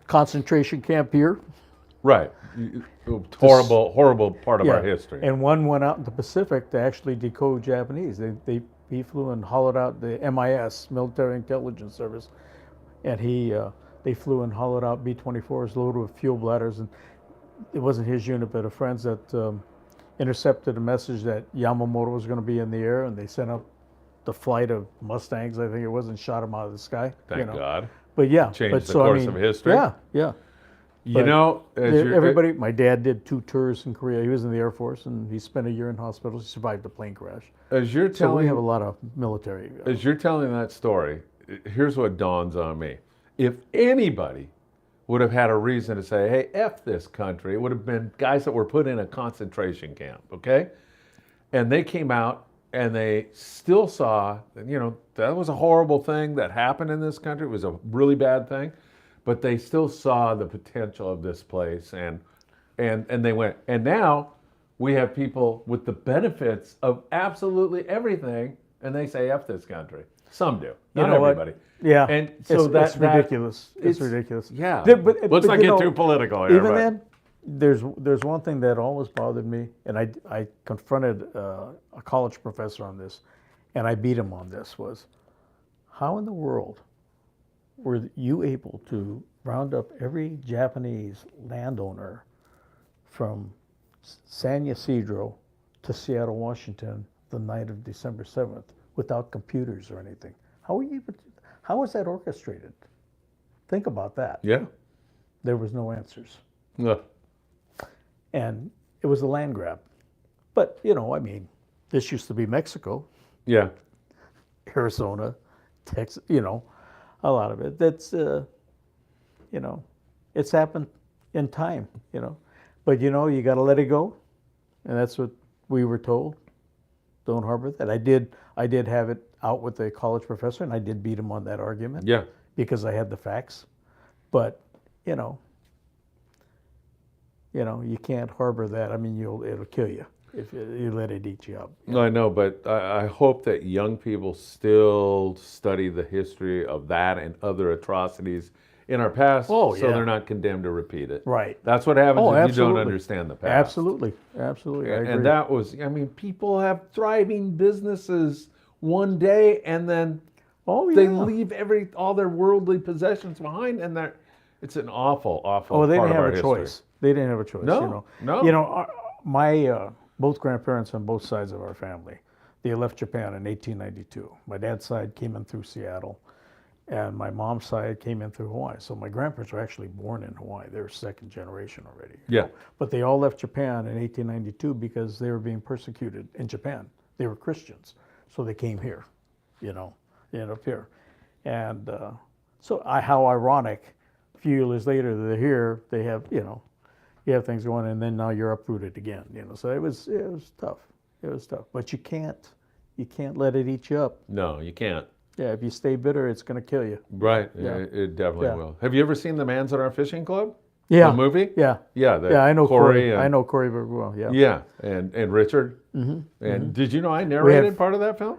Speaker 2: concentration camp here.
Speaker 1: Right. Horrible part of our history.
Speaker 2: And one went out in the Pacific to actually decode Japanese. He flew and hollowed out the MIS, Military Intelligence Service, and they flew and hollowed out B-24s loaded with fuel bladders. And it wasn't his unit, but a friend's that intercepted a message that Yamamoto was going to be in the air, and they sent up the flight of Mustangs, I think it was, and shot him out of the sky.
Speaker 1: Thank God.
Speaker 2: But yeah,
Speaker 1: changed the course of history.
Speaker 2: Yeah.
Speaker 1: Everybody.
Speaker 2: My dad did 2 tours in Korea. He was in the Air Force, and he spent a year in hospital. He survived a plane crash. So we have a lot of military.
Speaker 1: As you're telling that story, here's what dawns on me. If anybody would have had a reason to say, hey, F this country, it would have been guys that were put in a concentration camp, okay? And they came out and they still saw, that was a horrible thing that happened in this country. It was a really bad thing. But they still saw the potential of this place, and they went. And now we have people with the benefits of absolutely everything, and they say F this country. Some do, not everybody.
Speaker 2: Yeah,
Speaker 1: and so
Speaker 2: it's ridiculous. It's ridiculous.
Speaker 1: Yeah,
Speaker 2: but
Speaker 1: let's not get too political here.
Speaker 2: Even then, there's one thing that always bothered me, and I confronted a college professor on this, and I beat him on this, was how in the world were you able to round up every Japanese landowner from San Ysidro to Seattle, Washington, the night of December 7th without computers or anything? How was that orchestrated? Think about that.
Speaker 1: Yeah.
Speaker 2: There was no answers.
Speaker 1: Yeah.
Speaker 2: And it was a land grab. But, this used to be Mexico.
Speaker 1: Yeah.
Speaker 2: Arizona, Texas, a lot of it. That's, it's happened in time, But, you got to let it go. And that's what we were told. Don't harbor that. I did have it out with a college professor, and I did beat him on that argument.
Speaker 1: Yeah.
Speaker 2: Because I had the facts. But, you can't harbor that. I mean, it'll kill you if you let it eat you up.
Speaker 1: No, I know, but I hope that young people still study the history of that and other atrocities in our past, so they're not condemned to repeat it.
Speaker 2: Right.
Speaker 1: That's what happens if you don't understand the past.
Speaker 2: Absolutely. I agree.
Speaker 1: And that was, people have thriving businesses one day, and then they leave all their worldly possessions behind, and it's an awful part of our history.
Speaker 2: They didn't have a choice. They didn't have a choice.
Speaker 1: No.
Speaker 2: My both grandparents on both sides of our family, they left Japan in 1892. My dad's side came in through Seattle, and my mom's side came in through Hawaii. So my grandparents were actually born in Hawaii. They were 2nd generation already.
Speaker 1: Yeah.
Speaker 2: But they all left Japan in 1892 because they were being persecuted in Japan. They were Christians, so they came here. They ended up here, and so how ironic. A few years later, they're here. They have you have things going, and then now you're uprooted again. So it was tough. It was tough, but you can't let it eat you up.
Speaker 1: No, you can't.
Speaker 2: Yeah, if you stay bitter, it's going to kill you.
Speaker 1: Right. Yeah. It definitely will. Have you ever seen The Man's at Our Fishing Club?
Speaker 2: Yeah.
Speaker 1: The movie?
Speaker 2: Yeah.
Speaker 1: Yeah.
Speaker 2: I know Corey.
Speaker 1: And,
Speaker 2: I know Corey very well. Yeah.
Speaker 1: Yeah. And Richard.
Speaker 2: Mm-hmm.
Speaker 1: And did you know I narrated part of that film?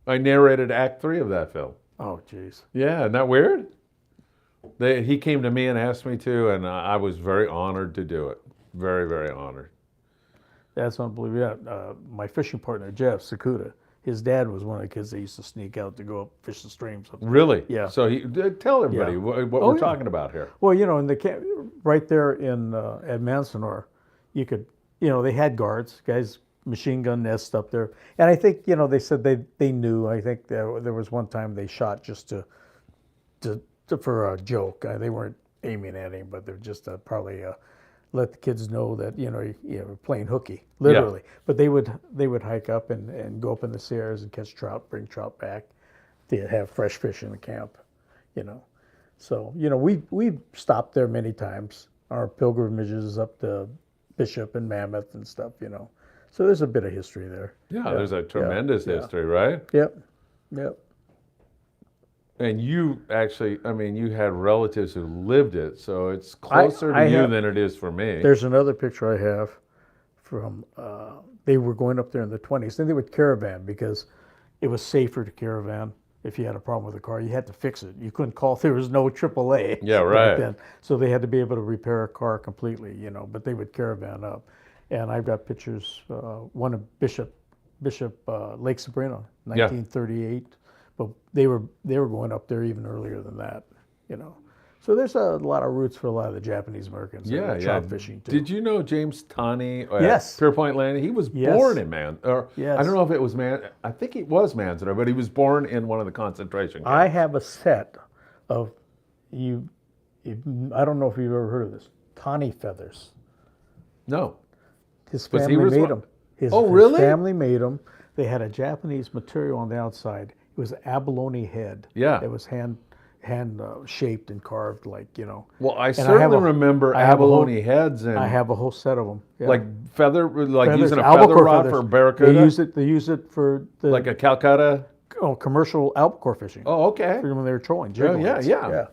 Speaker 1: I narrated Act 3 of that film.
Speaker 2: Oh, jeez.
Speaker 1: Yeah. Isn't that weird? He came to me and asked me to, and I was very honored to do it. Very, very honored.
Speaker 2: That's unbelievable. Yeah. My fishing partner, Jeff Sakuda, his dad was one of the kids that used to sneak out to go up fish the streams.
Speaker 1: Really?
Speaker 2: Yeah.
Speaker 1: So tell everybody what we're talking about here.
Speaker 2: Well, in the camp right there in at Manzanar, you could, they had guards, guys, machine gun nest up there, and I think they said they knew. I think there was one time they shot just to for a joke. They weren't aiming at him, but they're just probably. Let the kids know that we're playing hooky, literally. Yeah. But they would hike up and go up in the Sierras and catch trout, bring trout back to have fresh fish in the camp, So we stopped there many times. Our pilgrimages up to Bishop and Mammoth and stuff, So there's a bit of history there.
Speaker 1: Yeah, there's a tremendous history, right?
Speaker 2: Yep.
Speaker 1: And you actually, you had relatives who lived it, so it's closer to you than it is for me.
Speaker 2: There's another picture I have from, they were going up there in the 20s. Then they would caravan because it was safer to caravan. If you had a problem with a car, you had to fix it. You couldn't call, there was no AAA.
Speaker 1: Yeah, right.
Speaker 2: Back then. So they had to be able to repair a car completely, but they would caravan up. And I've got pictures, one of Bishop Lake Sabrina, 1938. But they were going up there even earlier than that, So there's a lot of roots for a lot of the Japanese Americans. Trout fishing too.
Speaker 1: Did you know James Taney?
Speaker 2: Yes.
Speaker 1: Pierpoint Landing. He was born in I don't know if it was I think he was Manzanar, but he was born in one of the concentration camps.
Speaker 2: I have a set of I don't know if you've ever heard of this. Taney feathers.
Speaker 1: No.
Speaker 2: His family made them. His family made them. They had a Japanese material on the outside. It was an abalone head.
Speaker 1: Yeah.
Speaker 2: It was hand shaped and carved
Speaker 1: Well, I certainly remember abalone heads, and
Speaker 2: I have a whole set of them. Yeah.
Speaker 1: Like
Speaker 2: feathers,
Speaker 1: using a feather rod for barracuda.
Speaker 2: They use it for
Speaker 1: like a Calcutta.
Speaker 2: Oh, commercial albacore fishing.
Speaker 1: Oh, okay.
Speaker 2: For when they were trolling.
Speaker 1: Yeah.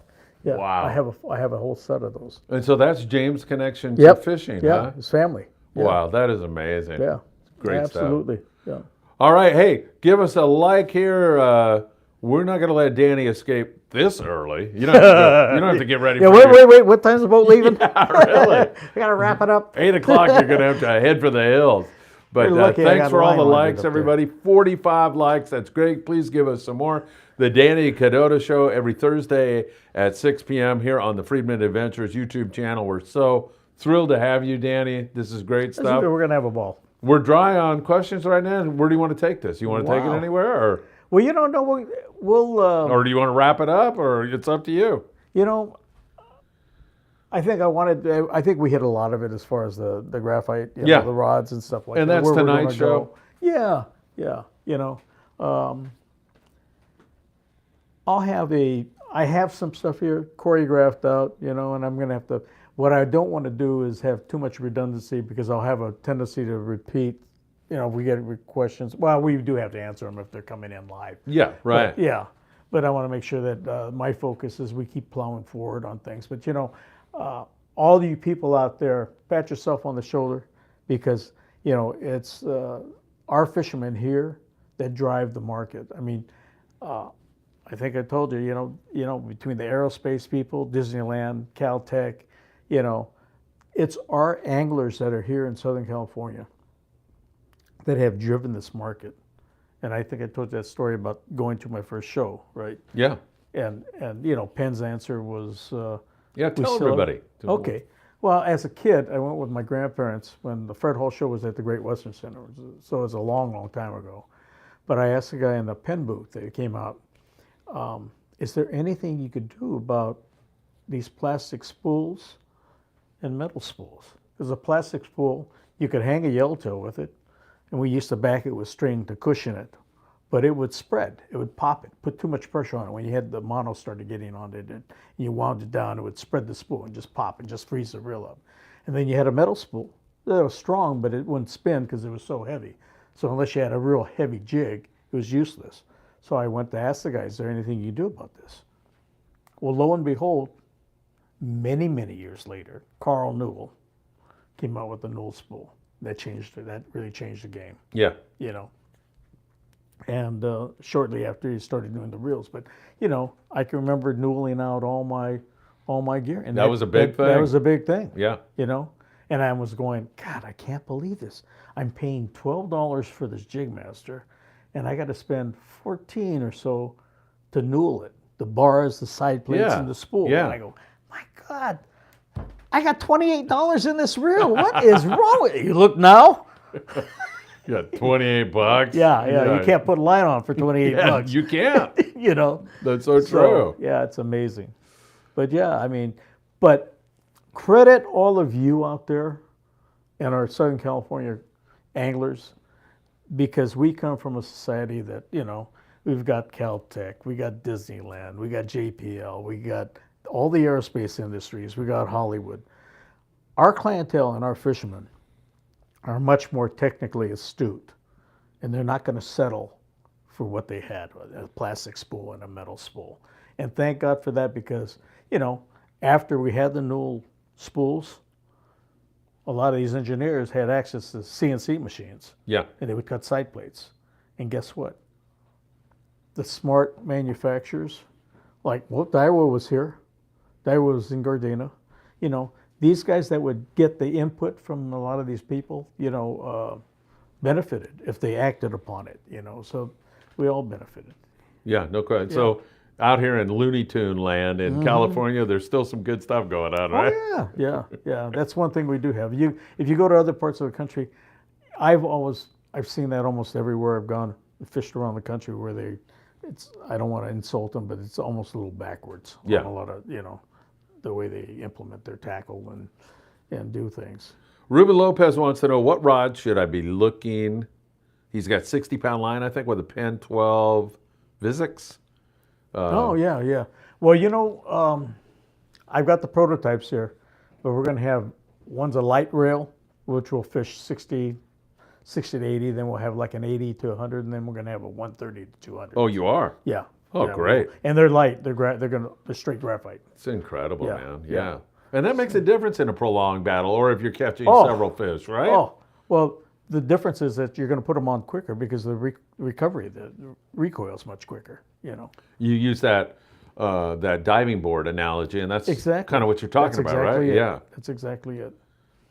Speaker 2: Wow. I have a whole set of those.
Speaker 1: And so that's James' connection to fishing.
Speaker 2: Yeah,
Speaker 1: huh?
Speaker 2: His family. Yeah.
Speaker 1: Wow, that is amazing.
Speaker 2: Yeah.
Speaker 1: Great stuff.
Speaker 2: Absolutely. Yeah.
Speaker 1: All right, hey, give us a like here. We're not going to let Danny escape this early. You don't have to get ready.
Speaker 2: Wait. What time's the boat leaving?
Speaker 1: Yeah, really.
Speaker 2: I got to wrap it up.
Speaker 1: 8 o'clock, you're going to have to head for the hills. But thanks for all the likes, everybody. 45 likes. That's great. Please give us some more. The Danny Kadota Show every Thursday at 6 p.m. here on the Freedman Adventures YouTube channel. We're so thrilled to have you, Danny. This is great stuff.
Speaker 2: We're going to have a ball.
Speaker 1: We're dry on questions right now. Where do you want to take this? You want to take it anywhere, or?
Speaker 2: Well, no, we'll.
Speaker 1: Or do you want to wrap it up, or it's up to you?
Speaker 2: I think we hit a lot of it as far as the graphite, the rods and stuff like that.
Speaker 1: And that's tonight's show.
Speaker 2: Yeah. I have some stuff here choreographed out, and I'm going to have to. What I don't want to do is have too much redundancy because I'll have a tendency to repeat. If we get questions, well, we do have to answer them if they're coming in live.
Speaker 1: Yeah, right.
Speaker 2: But I want to make sure that my focus is we keep plowing forward on things. But all you people out there, pat yourself on the shoulder because it's our fishermen here that drive the market. I think I told you, between the aerospace people, Disneyland, Caltech, it's our anglers that are here in Southern California that have driven this market. And I think I told you that story about going to my first show, right?
Speaker 1: Yeah.
Speaker 2: And Penn's answer was...
Speaker 1: tell everybody.
Speaker 2: Okay. Well, as a kid, I went with my grandparents when the Fred Hall show was at the Great Western Center. So it was a long, long time ago. But I asked the guy in the Penn booth that came out, is there anything you could do about these plastic spools and metal spools? Because a plastic spool, you could hang a yellowtail with it, and we used to back it with string to cushion it, but it would spread. It would pop it, put too much pressure on it. When you had the mono started getting on it and you wound it down, it would spread the spool and just pop and just freeze the reel up. And then you had a metal spool. was strong, but it wouldn't spin because it was so heavy. So unless you had a real heavy jig, it was useless. So I went to ask the guy, is there anything you do about this? Well, lo and behold, many, many years later, Carl Newell came out with the Newell spool. That really changed the game.
Speaker 1: Yeah.
Speaker 2: You know. And shortly after he started doing the reels. But, you know, I can remember Newelling out all my gear. And
Speaker 1: that was a big thing.
Speaker 2: That was a big thing.
Speaker 1: Yeah.
Speaker 2: You know? And I was going, God, I can't believe this. I'm paying $12 for this Jigmaster, and I got to spend $14 or so to Newell it. The bars, the side plates, and the spool.
Speaker 1: Yeah.
Speaker 2: And I go, my God, I got $28 in this reel. What is wrong with it? You look now?
Speaker 1: You got $28.
Speaker 2: Yeah. You can't put a line on for $28.
Speaker 1: You can't.
Speaker 2: You know?
Speaker 1: That's so true.
Speaker 2: Yeah, it's amazing. But yeah, I mean, but credit all of you out there and our Southern California anglers, because we come from a society that, you know, we've got Caltech, we got Disneyland, we got JPL, we got all the aerospace industries, we got Hollywood. Our clientele and our fishermen are much more technically astute, and they're not going to settle for what they had, a plastic spool and a metal spool. And thank God for that, because, you know, after we had the Newell spools, a lot of these engineers had access to CNC machines.
Speaker 1: Yeah.
Speaker 2: And they would cut side plates. And guess what? The smart manufacturers, like, well, Daiwa was here. Daiwa was in Gardena. You know, these guys that would get the input from a lot of these people, you know, benefited if they acted upon it, you know. So we all benefited.
Speaker 1: Yeah, no question. Yeah. So out here in Looney Tune land in California, there's still some good stuff going on, right?
Speaker 2: Oh, yeah. That's one thing we do have. If you go to other parts of the country, I've seen that almost everywhere I've gone, fished around the country, where I don't want to insult them, but it's almost a little backwards.
Speaker 1: Yeah.
Speaker 2: On a lot of, you know, the way they implement their tackle and do things.
Speaker 1: Ruben Lopez wants to know, what rod should I be looking? He's got 60-pound line, I think, with a Pen 12 Vizix.
Speaker 2: Yeah. Well, you know, I've got the prototypes here, but we're going to have, one's a light rail, which will fish 60 to 80, then we'll have like an 80 to 100, and then we're going to have a 130 to 200.
Speaker 1: Oh, you are?
Speaker 2: Yeah.
Speaker 1: Oh,
Speaker 2: yeah,
Speaker 1: great.
Speaker 2: And they're light. They're straight graphite.
Speaker 1: It's incredible, man. Yeah. And that makes a difference in a prolonged battle, or if you're catching several fish, right?
Speaker 2: Oh, well, the difference is that you're going to put them on quicker, because the recovery, the recoil is much quicker, you know.
Speaker 1: You use that diving board analogy, and that's
Speaker 2: exactly
Speaker 1: kind of what you're talking about, right?
Speaker 2: It.
Speaker 1: Yeah.
Speaker 2: That's exactly it.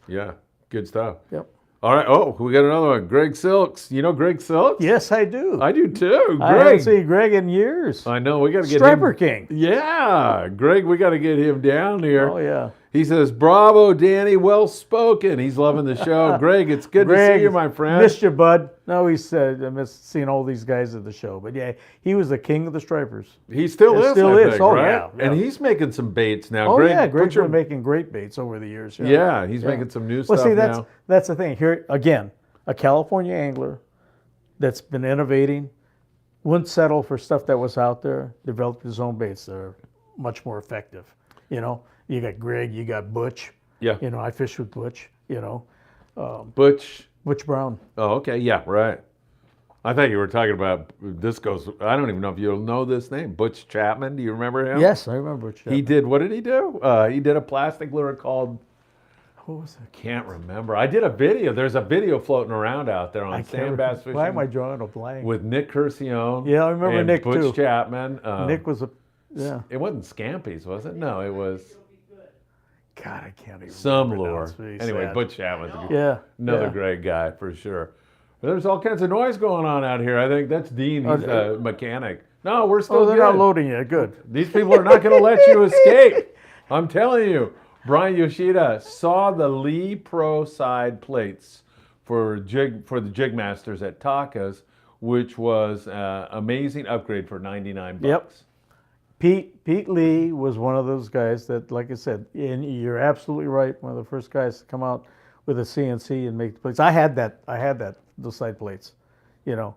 Speaker 1: Yeah. Good stuff.
Speaker 2: Yep.
Speaker 1: All right. Oh, we got another one. Greg Silks. You know Greg Silks?
Speaker 2: Yes, I do.
Speaker 1: I do too. Greg.
Speaker 2: I haven't seen Greg in years.
Speaker 1: I know. We got to get
Speaker 2: Striper
Speaker 1: him.
Speaker 2: King.
Speaker 1: Yeah. Greg, we got to get him down here.
Speaker 2: Oh, yeah.
Speaker 1: He says, bravo, Danny. Well spoken. He's loving the show. Greg, it's good to see you, my friend.
Speaker 2: Missed you, bud. No, he said, I missed seeing all these guys at the show. But yeah, he was the king of the stripers.
Speaker 1: He still is,
Speaker 2: still
Speaker 1: I
Speaker 2: is.
Speaker 1: think,
Speaker 2: Oh,
Speaker 1: right?
Speaker 2: yeah.
Speaker 1: And he's making some baits now.
Speaker 2: Oh,
Speaker 1: Greg,
Speaker 2: yeah. Greg's been making great baits over the years.
Speaker 1: Yeah, he's making some new stuff now.
Speaker 2: That's the thing. Here, again, a California angler that's been innovating, wouldn't settle for stuff that was out there, developed his own baits that are much more effective. You know, you got Greg, you got Butch.
Speaker 1: Yeah.
Speaker 2: You know, I fished with Butch, you know.
Speaker 1: Butch
Speaker 2: Brown.
Speaker 1: Oh, okay. Yeah, right. I thought you were talking about, I don't even know if you'll know this name. Butch Chapman. Do you remember him?
Speaker 2: Yes, I remember Butch Chapman.
Speaker 1: What did he do? He did a plastic lure called,
Speaker 2: what was it?
Speaker 1: Can't remember. I did a video. There's a video floating around out there on sand bass fishing.
Speaker 2: Why am I drawing a blank?
Speaker 1: With Nick Curcione.
Speaker 2: Yeah, I remember Nick
Speaker 1: Butch
Speaker 2: too.
Speaker 1: Chapman.
Speaker 2: Nick was
Speaker 1: It wasn't Scampies, was it? No, it was.
Speaker 2: God, I can't even
Speaker 1: some
Speaker 2: remember.
Speaker 1: lure. Anyway, Butch Chapman's another great guy for sure. But there's all kinds of noise going on out here. I think that's Dean. He's a mechanic. No, we're still
Speaker 2: they're not loading yet. Good.
Speaker 1: These people are not going to let you escape. I'm telling you. Brian Yoshida saw the Lee Pro side plates for the Jigmasters at Taka's, which was an amazing upgrade for $99.
Speaker 2: Yep. Pete Lee was one of those guys that, like I said, and you're absolutely right, one of the first guys to come out with a CNC and make the plates. I had those side plates, you know,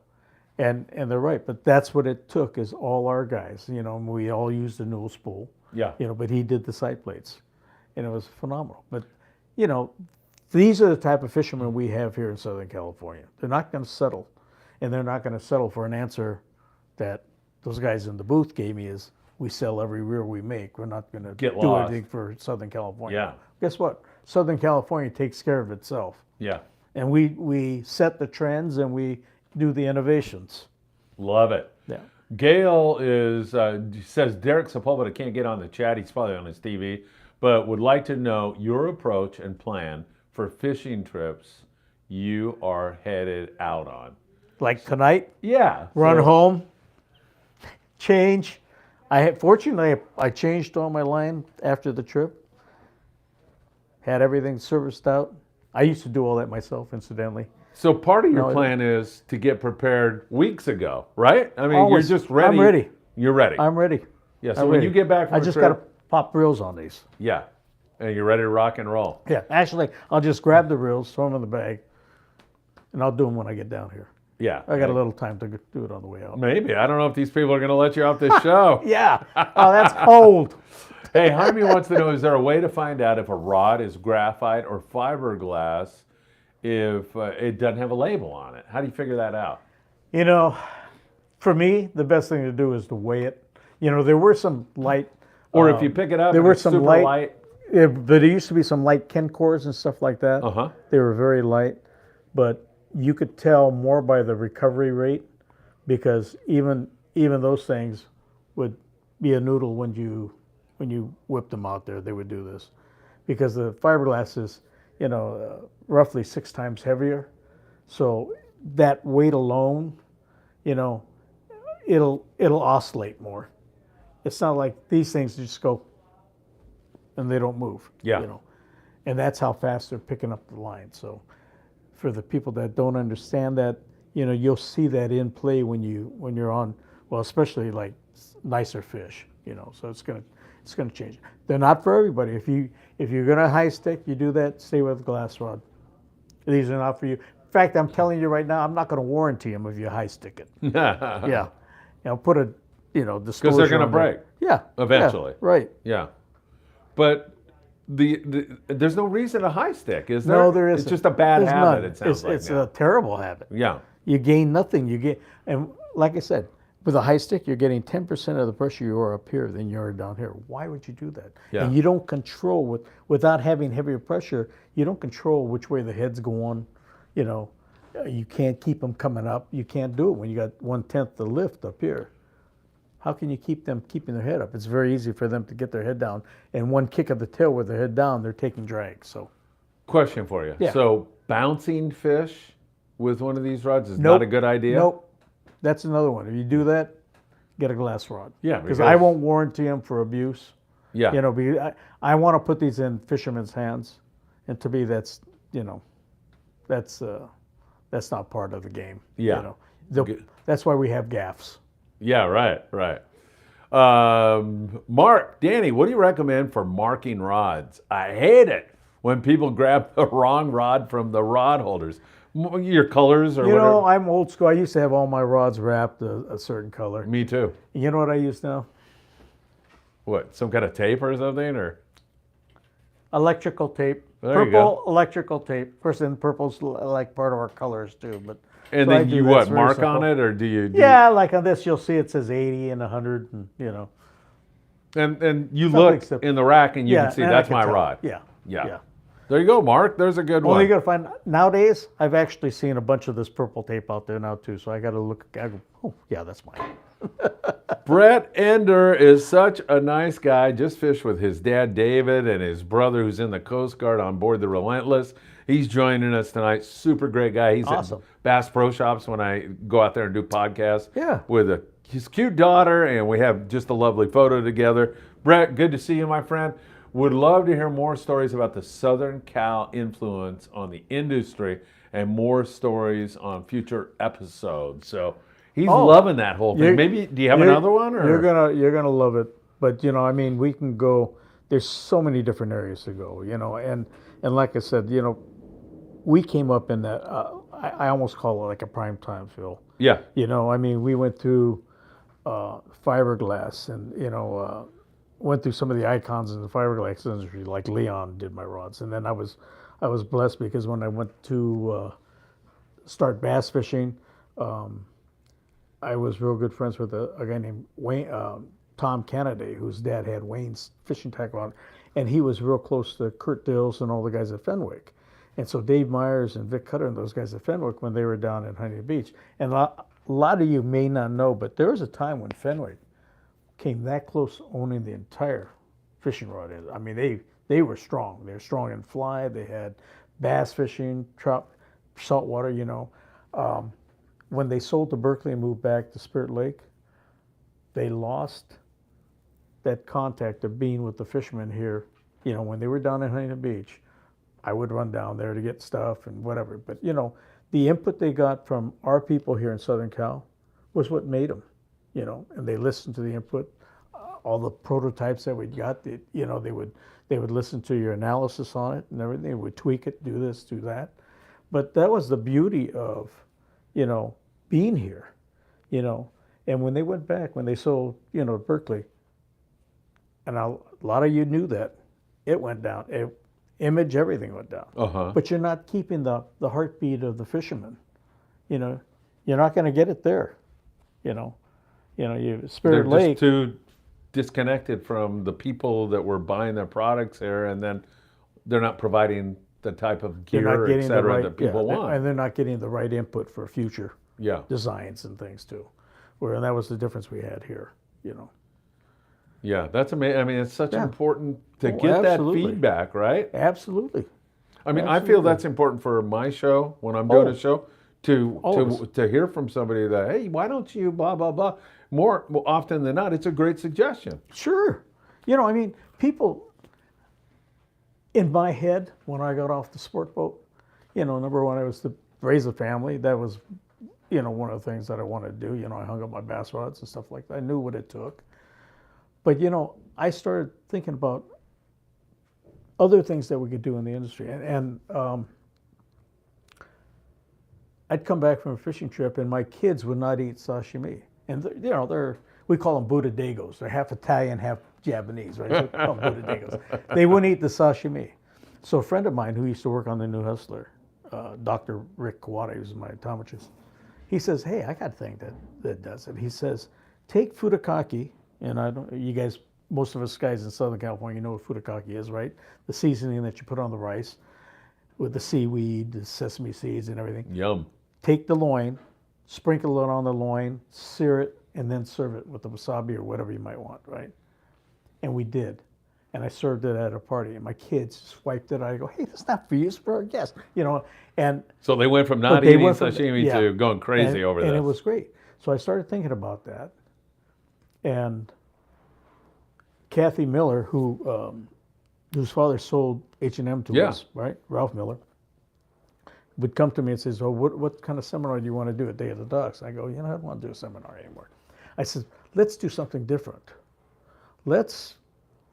Speaker 2: and they're right. But that's what it took, is all our guys, you know, we all used a Newell spool.
Speaker 1: Yeah.
Speaker 2: You know, but he did the side plates, and it was phenomenal. But, you know, These are the type of fishermen we have here in Southern California. They're not going to settle, and they're not going to settle for an answer that those guys in the booth gave me is, we sell every reel we make. We're not going to do anything for Southern California.
Speaker 1: Yeah.
Speaker 2: Guess what? Southern California takes care of itself.
Speaker 1: Yeah.
Speaker 2: And we set the trends and we do the innovations.
Speaker 1: Love it.
Speaker 2: Yeah.
Speaker 1: Gail says Derek Sepulveda can't get on the chat. He's probably on his TV, but would like to know your approach and plan for fishing trips you are headed out on.
Speaker 2: Like tonight?
Speaker 1: Yeah.
Speaker 2: Run home, change. Fortunately, I changed all my line after the trip. Had everything serviced out. I used to do all that myself, incidentally.
Speaker 1: So part of your plan is to get prepared weeks ago, right? I mean,
Speaker 2: always.
Speaker 1: You're just ready.
Speaker 2: I'm ready.
Speaker 1: You're ready.
Speaker 2: I'm ready.
Speaker 1: Yeah, so when you get back from
Speaker 2: I just got to pop reels on these.
Speaker 1: Yeah, and you're ready to rock and roll.
Speaker 2: Yeah, actually, I'll just grab the reels, throw them in the bag, and I'll do them when I get down here.
Speaker 1: Yeah.
Speaker 2: I got a little time to do it on the way out.
Speaker 1: Maybe. I don't know if these people are going to let you off this show.
Speaker 2: Yeah. Oh, that's cold.
Speaker 1: Hey, Jaime wants to know, is there a way to find out if a rod is graphite or fiberglass if it doesn't have a label on it? How do you figure that out?
Speaker 2: You know, for me, the best thing to do is to weigh it. You know, there were some light...
Speaker 1: Or if you pick it up,
Speaker 2: there were some
Speaker 1: super light.
Speaker 2: There used to be some light Ken cores and stuff like that.
Speaker 1: Uh-huh.
Speaker 2: They were very light, but you could tell more by the recovery rate, because even those things would be a noodle when you whipped them out there. They would do this because the fiberglass is, you know, roughly 6 times heavier. So that weight alone, you know, it'll oscillate more. It's not like these things just go and they don't move.
Speaker 1: Yeah.
Speaker 2: You know, and that's how fast they're picking up the line. So for the people that don't understand that, you know, you'll see that in play when you're on, well, especially like nicer fish, you know. So it's gonna change. They're not for everybody. If you're gonna high stick, you do that. Stay with a glass rod. These are not for you. In fact, I'm telling you right now, I'm not going to warranty them if you high stick it. Yeah, you know, put a disclosure.
Speaker 1: Because they're going to break.
Speaker 2: Yeah,
Speaker 1: eventually.
Speaker 2: Yeah, right.
Speaker 1: Yeah, but there's no reason to high stick, is there?
Speaker 2: No, there isn't.
Speaker 1: It's just a bad habit.
Speaker 2: None.
Speaker 1: It sounds like
Speaker 2: it's a terrible habit.
Speaker 1: Yeah.
Speaker 2: You gain nothing. And like I said, with a high stick, you're getting 10% of the pressure you are up here than you are down here. Why would you do that?
Speaker 1: Yeah.
Speaker 2: And you don't control without having heavier pressure. You don't control which way the head's going. You know, you can't keep them coming up. You can't do it when you got 1/10 the lift up here. How can you keep them keeping their head up? It's very easy for them to get their head down. And one kick of the tail with their head down, they're taking drag. So,
Speaker 1: question for you.
Speaker 2: Yeah.
Speaker 1: So bouncing fish with one of these rods is not a good idea?
Speaker 2: Nope. That's another one. If you do that, get a glass rod.
Speaker 1: Yeah,
Speaker 2: because I won't warranty them for abuse.
Speaker 1: Yeah.
Speaker 2: You know, because I want to put these in fishermen's hands, and to me, that's that's not part of the game.
Speaker 1: Yeah.
Speaker 2: You know, that's why we have gaffs.
Speaker 1: Yeah, right. Mark, Danny, what do you recommend for marking rods? I hate it when people grab the wrong rod from the rod holders. Your colors or whatever?
Speaker 2: You know, I'm old school. I used to have all my rods wrapped a certain color.
Speaker 1: Me too.
Speaker 2: You know what I use now?
Speaker 1: What, some kind of tape or something, or?
Speaker 2: Electrical tape.
Speaker 1: There you go.
Speaker 2: Purple electrical tape. Of course, and purple's like part of our colors too. But
Speaker 1: and
Speaker 2: so
Speaker 1: then you what, mark on it, or do you?
Speaker 2: Yeah, like on this, you'll see it says 80 and 100, and you know.
Speaker 1: And you look in the rack and you can see that's my rod.
Speaker 2: Yeah.
Speaker 1: There you go, Mark. There's a good one.
Speaker 2: Well, you got to find nowadays. I've actually seen a bunch of this purple tape out there now too. So I got to look. I go, oh yeah, that's mine.
Speaker 1: Brett Ender is such a nice guy. Just fished with his dad, David, and his brother who's in the Coast Guard on board the Relentless. He's joining us tonight. Super great guy. He's
Speaker 2: awesome.
Speaker 1: At Bass Pro Shops when I go out there and do podcasts.
Speaker 2: Yeah.
Speaker 1: With his cute daughter, and we have just a lovely photo together. Brett, good to see you, my friend. Would love to hear more stories about the Southern Cal influence on the industry and more stories on future episodes. So he's loving that whole thing. Maybe, do you have another one? Or?
Speaker 2: You're gonna love it. But you know, I mean, we can go. There's so many different areas to go. You know, and like I said, you know, we came up in that. I almost call it like a prime time feel.
Speaker 1: Yeah.
Speaker 2: You know, I mean, we went through fiberglass, and you know. Went through some of the icons in the fiberglass industry, like Leon did my rods, and then I was I was blessed because when I went to start bass fishing, I was real good friends with a guy named Wayne, Tom Kennedy, whose dad had Wayne's fishing tackle on, and he was real close to Kurt Dills and all the guys at Fenwick. And so Dave Myers and Vic Cutter and those guys at Fenwick, when they were down in Huntington Beach, and a lot of you may not know, but there was a time when Fenwick came that close to owning the entire fishing rod. I mean, they were strong. They were strong in fly. They had bass fishing, trout, saltwater, you know. When they sold to Berkeley and moved back to Spirit Lake, they lost that contact of being with the fishermen here. You know, when they were down in Huntington Beach, I would run down there to get stuff and whatever. But, you know, the input they got from our people here in Southern Cal was what made them, you know, and they listened to the input. All the prototypes that we got, you know, they would listen to your analysis on it and everything. They would tweak it, do this, do that. But that was the beauty of, you know, being here, you know. And when they went back, when they sold, you know, Berkeley, and a lot of you knew that, it went down. Image, everything went down. But you're not keeping the heartbeat of the fisherman. You know, you're not going to get it there. You know, Spirit Lake.
Speaker 1: They're just too disconnected from the people that were buying their products there, and then they're not providing the type of gear, et cetera, that people want.
Speaker 2: And they're not getting the right input for future designs and things too. And that was the difference we had here, you know.
Speaker 1: Yeah, that's amazing. I mean, it's such important to get that feedback, right?
Speaker 2: Absolutely.
Speaker 1: I mean, I feel that's important for my show when I'm doing a show to hear from somebody that, hey, why don't you blah blah blah. More often than not, it's a great suggestion.
Speaker 2: Sure. You know, I mean, people in my head when I got off the sport boat, you know, number one, I was to raise a family. That was, you know, one of the things that I wanted to do. You know, I hung up my bass rods and stuff like that. I knew what it took. But, you know, I started thinking about other things that we could do in the industry. And I'd come back from a fishing trip and my kids would not eat sashimi. And, you know, we call them Bodegos. They're half Italian, half Japanese, right? So we call them Bodegos. They wouldn't eat the sashimi. So a friend of mine who used to work on the New Hustler, Dr. Rick Kawada, he was my optometrist, he says, hey, I got a thing that does it. He says, take furikake, and you guys, most of us guys in Southern California, you know what furikake is, right? The seasoning that you put on the rice with the seaweed, the sesame seeds and everything.
Speaker 1: Yum.
Speaker 2: Take the loin, sprinkle it on the loin, sear it, and then serve it with the wasabi or whatever you might want, right? And we did. And I served it at a party, and my kids swiped it out. I go, hey, that's not for you, it's for our guests, you know. And
Speaker 1: so they went from not eating sashimi to going crazy over this.
Speaker 2: And it was great. So I started thinking about that. And Kathy Miller, whose father sold H&M to us, right? Ralph Miller, would come to me and says, oh, what kind of seminar do you want to do at Day of the Ducks? I go, you know, I don't want to do a seminar anymore. I said, let's do something different.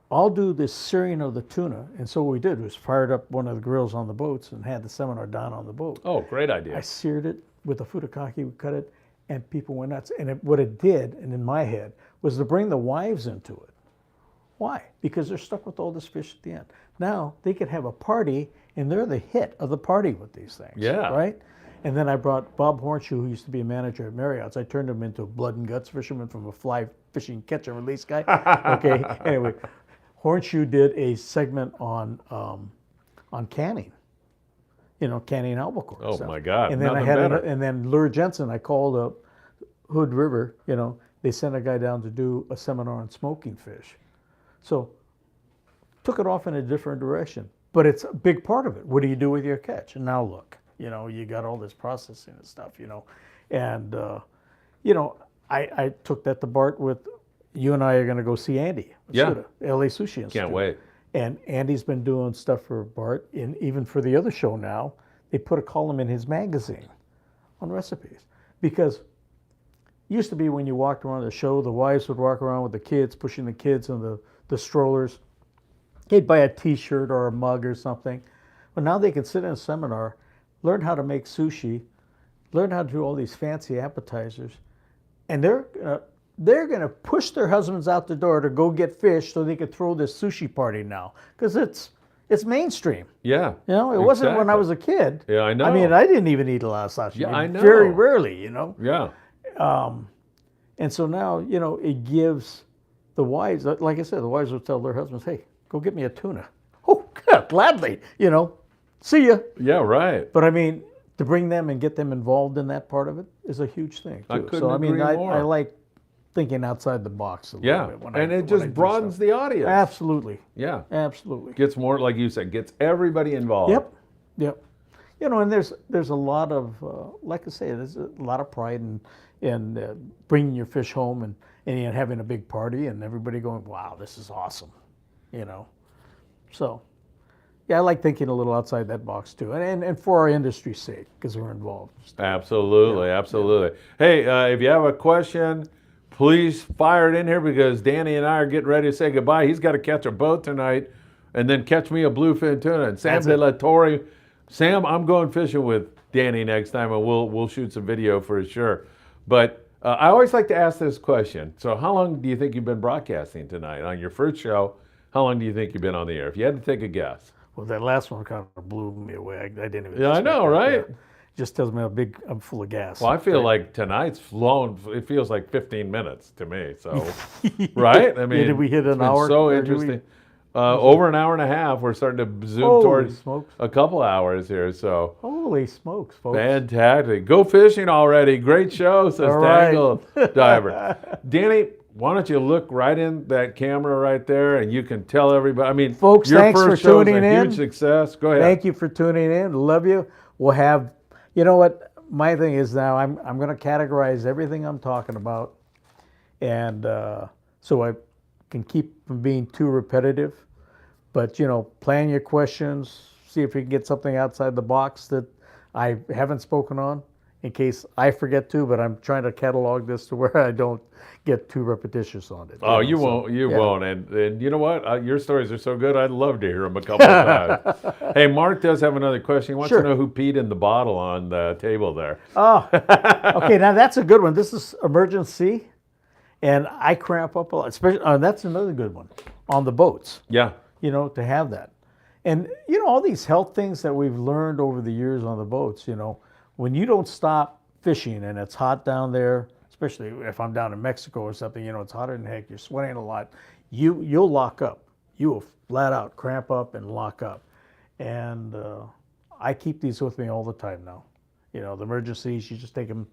Speaker 2: I'll do this searing of the tuna. And so what we did was fired up one of the grills on the boats and had the seminar down on the boat.
Speaker 1: Oh, great idea.
Speaker 2: I seared it with the furikake, we cut it, and people went nuts. And what it did, and in my head, was to bring the wives into it. Why? Because they're stuck with all this fish at the end. Now they could have a party, and they're the hit of the party with these things.
Speaker 1: Yeah.
Speaker 2: Right? And then I brought Bob Hornshoe, who used to be a manager at Marriott's. I turned him into a blood and guts fisherman from a fly fishing catch and release guy. Okay. Anyway, Hornshoe did a segment on canning. You know, canning albacore.
Speaker 1: Oh my God!
Speaker 2: And then and then Lure Jensen, I called up Hood River. You know, they sent a guy down to do a seminar on smoking fish. So took it off in a different direction, but it's a big part of it. What do you do with your catch? And now look, you know, you got all this processing and stuff, you know, and you know, I took that to Bart with. You and I are going to go see Andy.
Speaker 1: Yeah.
Speaker 2: LA Sushi Institute.
Speaker 1: Can't wait.
Speaker 2: And Andy's been doing stuff for Bart, and even for the other show now, they put a column in his magazine on recipes. Because it used to be when you walked around the show, the wives would walk around with the kids, pushing the kids in the strollers. They'd buy a t-shirt or a mug or something. But now they can sit in a seminar, learn how to make sushi, learn how to do all these fancy appetizers, and they're going to push their husbands out the door to go get fish so they could throw this sushi party now. Because It's mainstream.
Speaker 1: Yeah.
Speaker 2: You know, it wasn't when I was a kid.
Speaker 1: Yeah, I know.
Speaker 2: I mean, I didn't even eat a lot of sashimi.
Speaker 1: Yeah, I know.
Speaker 2: Very rarely, you know.
Speaker 1: Yeah.
Speaker 2: And so now, you know, it gives the wives, like I said, the wives will tell their husbands, hey, go get me a tuna. Oh, gladly, you know, see ya.
Speaker 1: Yeah, right.
Speaker 2: But I mean, to bring them and get them involved in that part of it is a huge thing, too.
Speaker 1: I couldn't agree more.
Speaker 2: I like thinking outside the box a little bit.
Speaker 1: And it just broadens the audience.
Speaker 2: Absolutely.
Speaker 1: Yeah.
Speaker 2: Absolutely.
Speaker 1: Gets more, like you said, gets everybody involved.
Speaker 2: Yep. You know, and there's a lot of, like I say, there's a lot of pride in bringing your fish home and having a big party and everybody going, wow, this is awesome, you know. So, yeah, I like thinking a little outside that box too, and for our industry's sake, because we're involved.
Speaker 1: Absolutely, absolutely. Hey, if you have a question, please fire it in here because Danny and I are getting ready to say goodbye. He's got to catch a boat tonight and then catch me a bluefin tuna. And Sam De La Torre, Sam, I'm going fishing with Danny next time, and we'll shoot some video for sure. But I always like to ask this question. So how long do you think you've been broadcasting tonight? On your first show, how long do you think you've been on the air? If you had to take a guess.
Speaker 2: Well, that last one kind of blew me away. I didn't even.
Speaker 1: Yeah, I know, right?
Speaker 2: Just tells me how big I'm full of gas.
Speaker 1: Well, I feel like tonight's flown. It feels like 15 minutes to me. So, right? I mean,
Speaker 2: did we hit an hour?
Speaker 1: So interesting. Over an hour and a half. We're starting to zoom towards a couple hours here. So,
Speaker 2: holy smokes, folks!
Speaker 1: Fantastic. Go fishing already. Great show, says Tangle Diver. Danny, why don't you look right in that camera right there, and you can tell everybody. I mean,
Speaker 2: folks,
Speaker 1: your
Speaker 2: thanks
Speaker 1: first
Speaker 2: for tuning in.
Speaker 1: Huge success. Go ahead.
Speaker 2: Thank you for tuning in. Love you. We'll have. You know what? My thing is now I'm going to categorize everything I'm talking about, and so I can keep from being too repetitive. But you know, plan your questions. See if you can get something outside the box that I haven't spoken on, in case I forget to. But I'm trying to catalog this to where I don't get too repetitious on it.
Speaker 1: Oh, you won't. You won't. And you know what? Your stories are so good. I'd love to hear them a couple of times. Hey, Mark does have another question. He wants to know who peed in the bottle on the table there.
Speaker 2: Oh, okay. Now that's a good one. This is emergency, and I cramp up a lot. Especially, that's another good one on the boats.
Speaker 1: Yeah.
Speaker 2: You know, to have that. And, you know, all these health things that we've learned over the years on the boats, you know, when you don't stop fishing and it's hot down there, especially if I'm down in Mexico or something, you know, it's hotter than heck, you're sweating a lot, you'll lock up. You will flat out cramp up and lock up. And I keep these with me all the time now. You know, the emergencies, you just take them,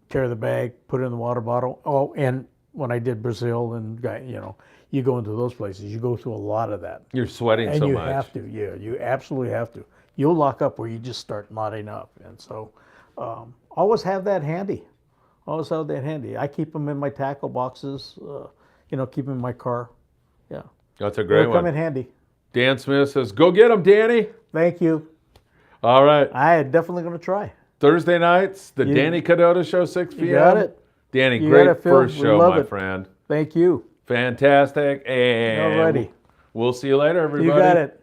Speaker 2: tear the bag, put it in the water bottle. Oh, and when I did Brazil and, you know, you go into those places, you go through a lot of that.
Speaker 1: You're sweating
Speaker 2: and
Speaker 1: so
Speaker 2: you
Speaker 1: much.
Speaker 2: You have to, yeah, you absolutely have to. You'll lock up where you just start knotting up. And so always have that handy. Always have that handy. I keep them in my tackle boxes, you know, keep them in my car. Yeah.
Speaker 1: That's a great one.
Speaker 2: Come in handy.
Speaker 1: Dan Smith says, go get them, Danny.
Speaker 2: Thank you.
Speaker 1: All right.
Speaker 2: I am definitely going to try.
Speaker 1: Thursday nights, the Danny Kadota Show, 6 p.m.
Speaker 2: You got it.
Speaker 1: Danny, great first show, my friend.
Speaker 2: Thank you.
Speaker 1: Fantastic. And
Speaker 2: Alrighty.
Speaker 1: we'll see you later, everybody.
Speaker 2: You got it.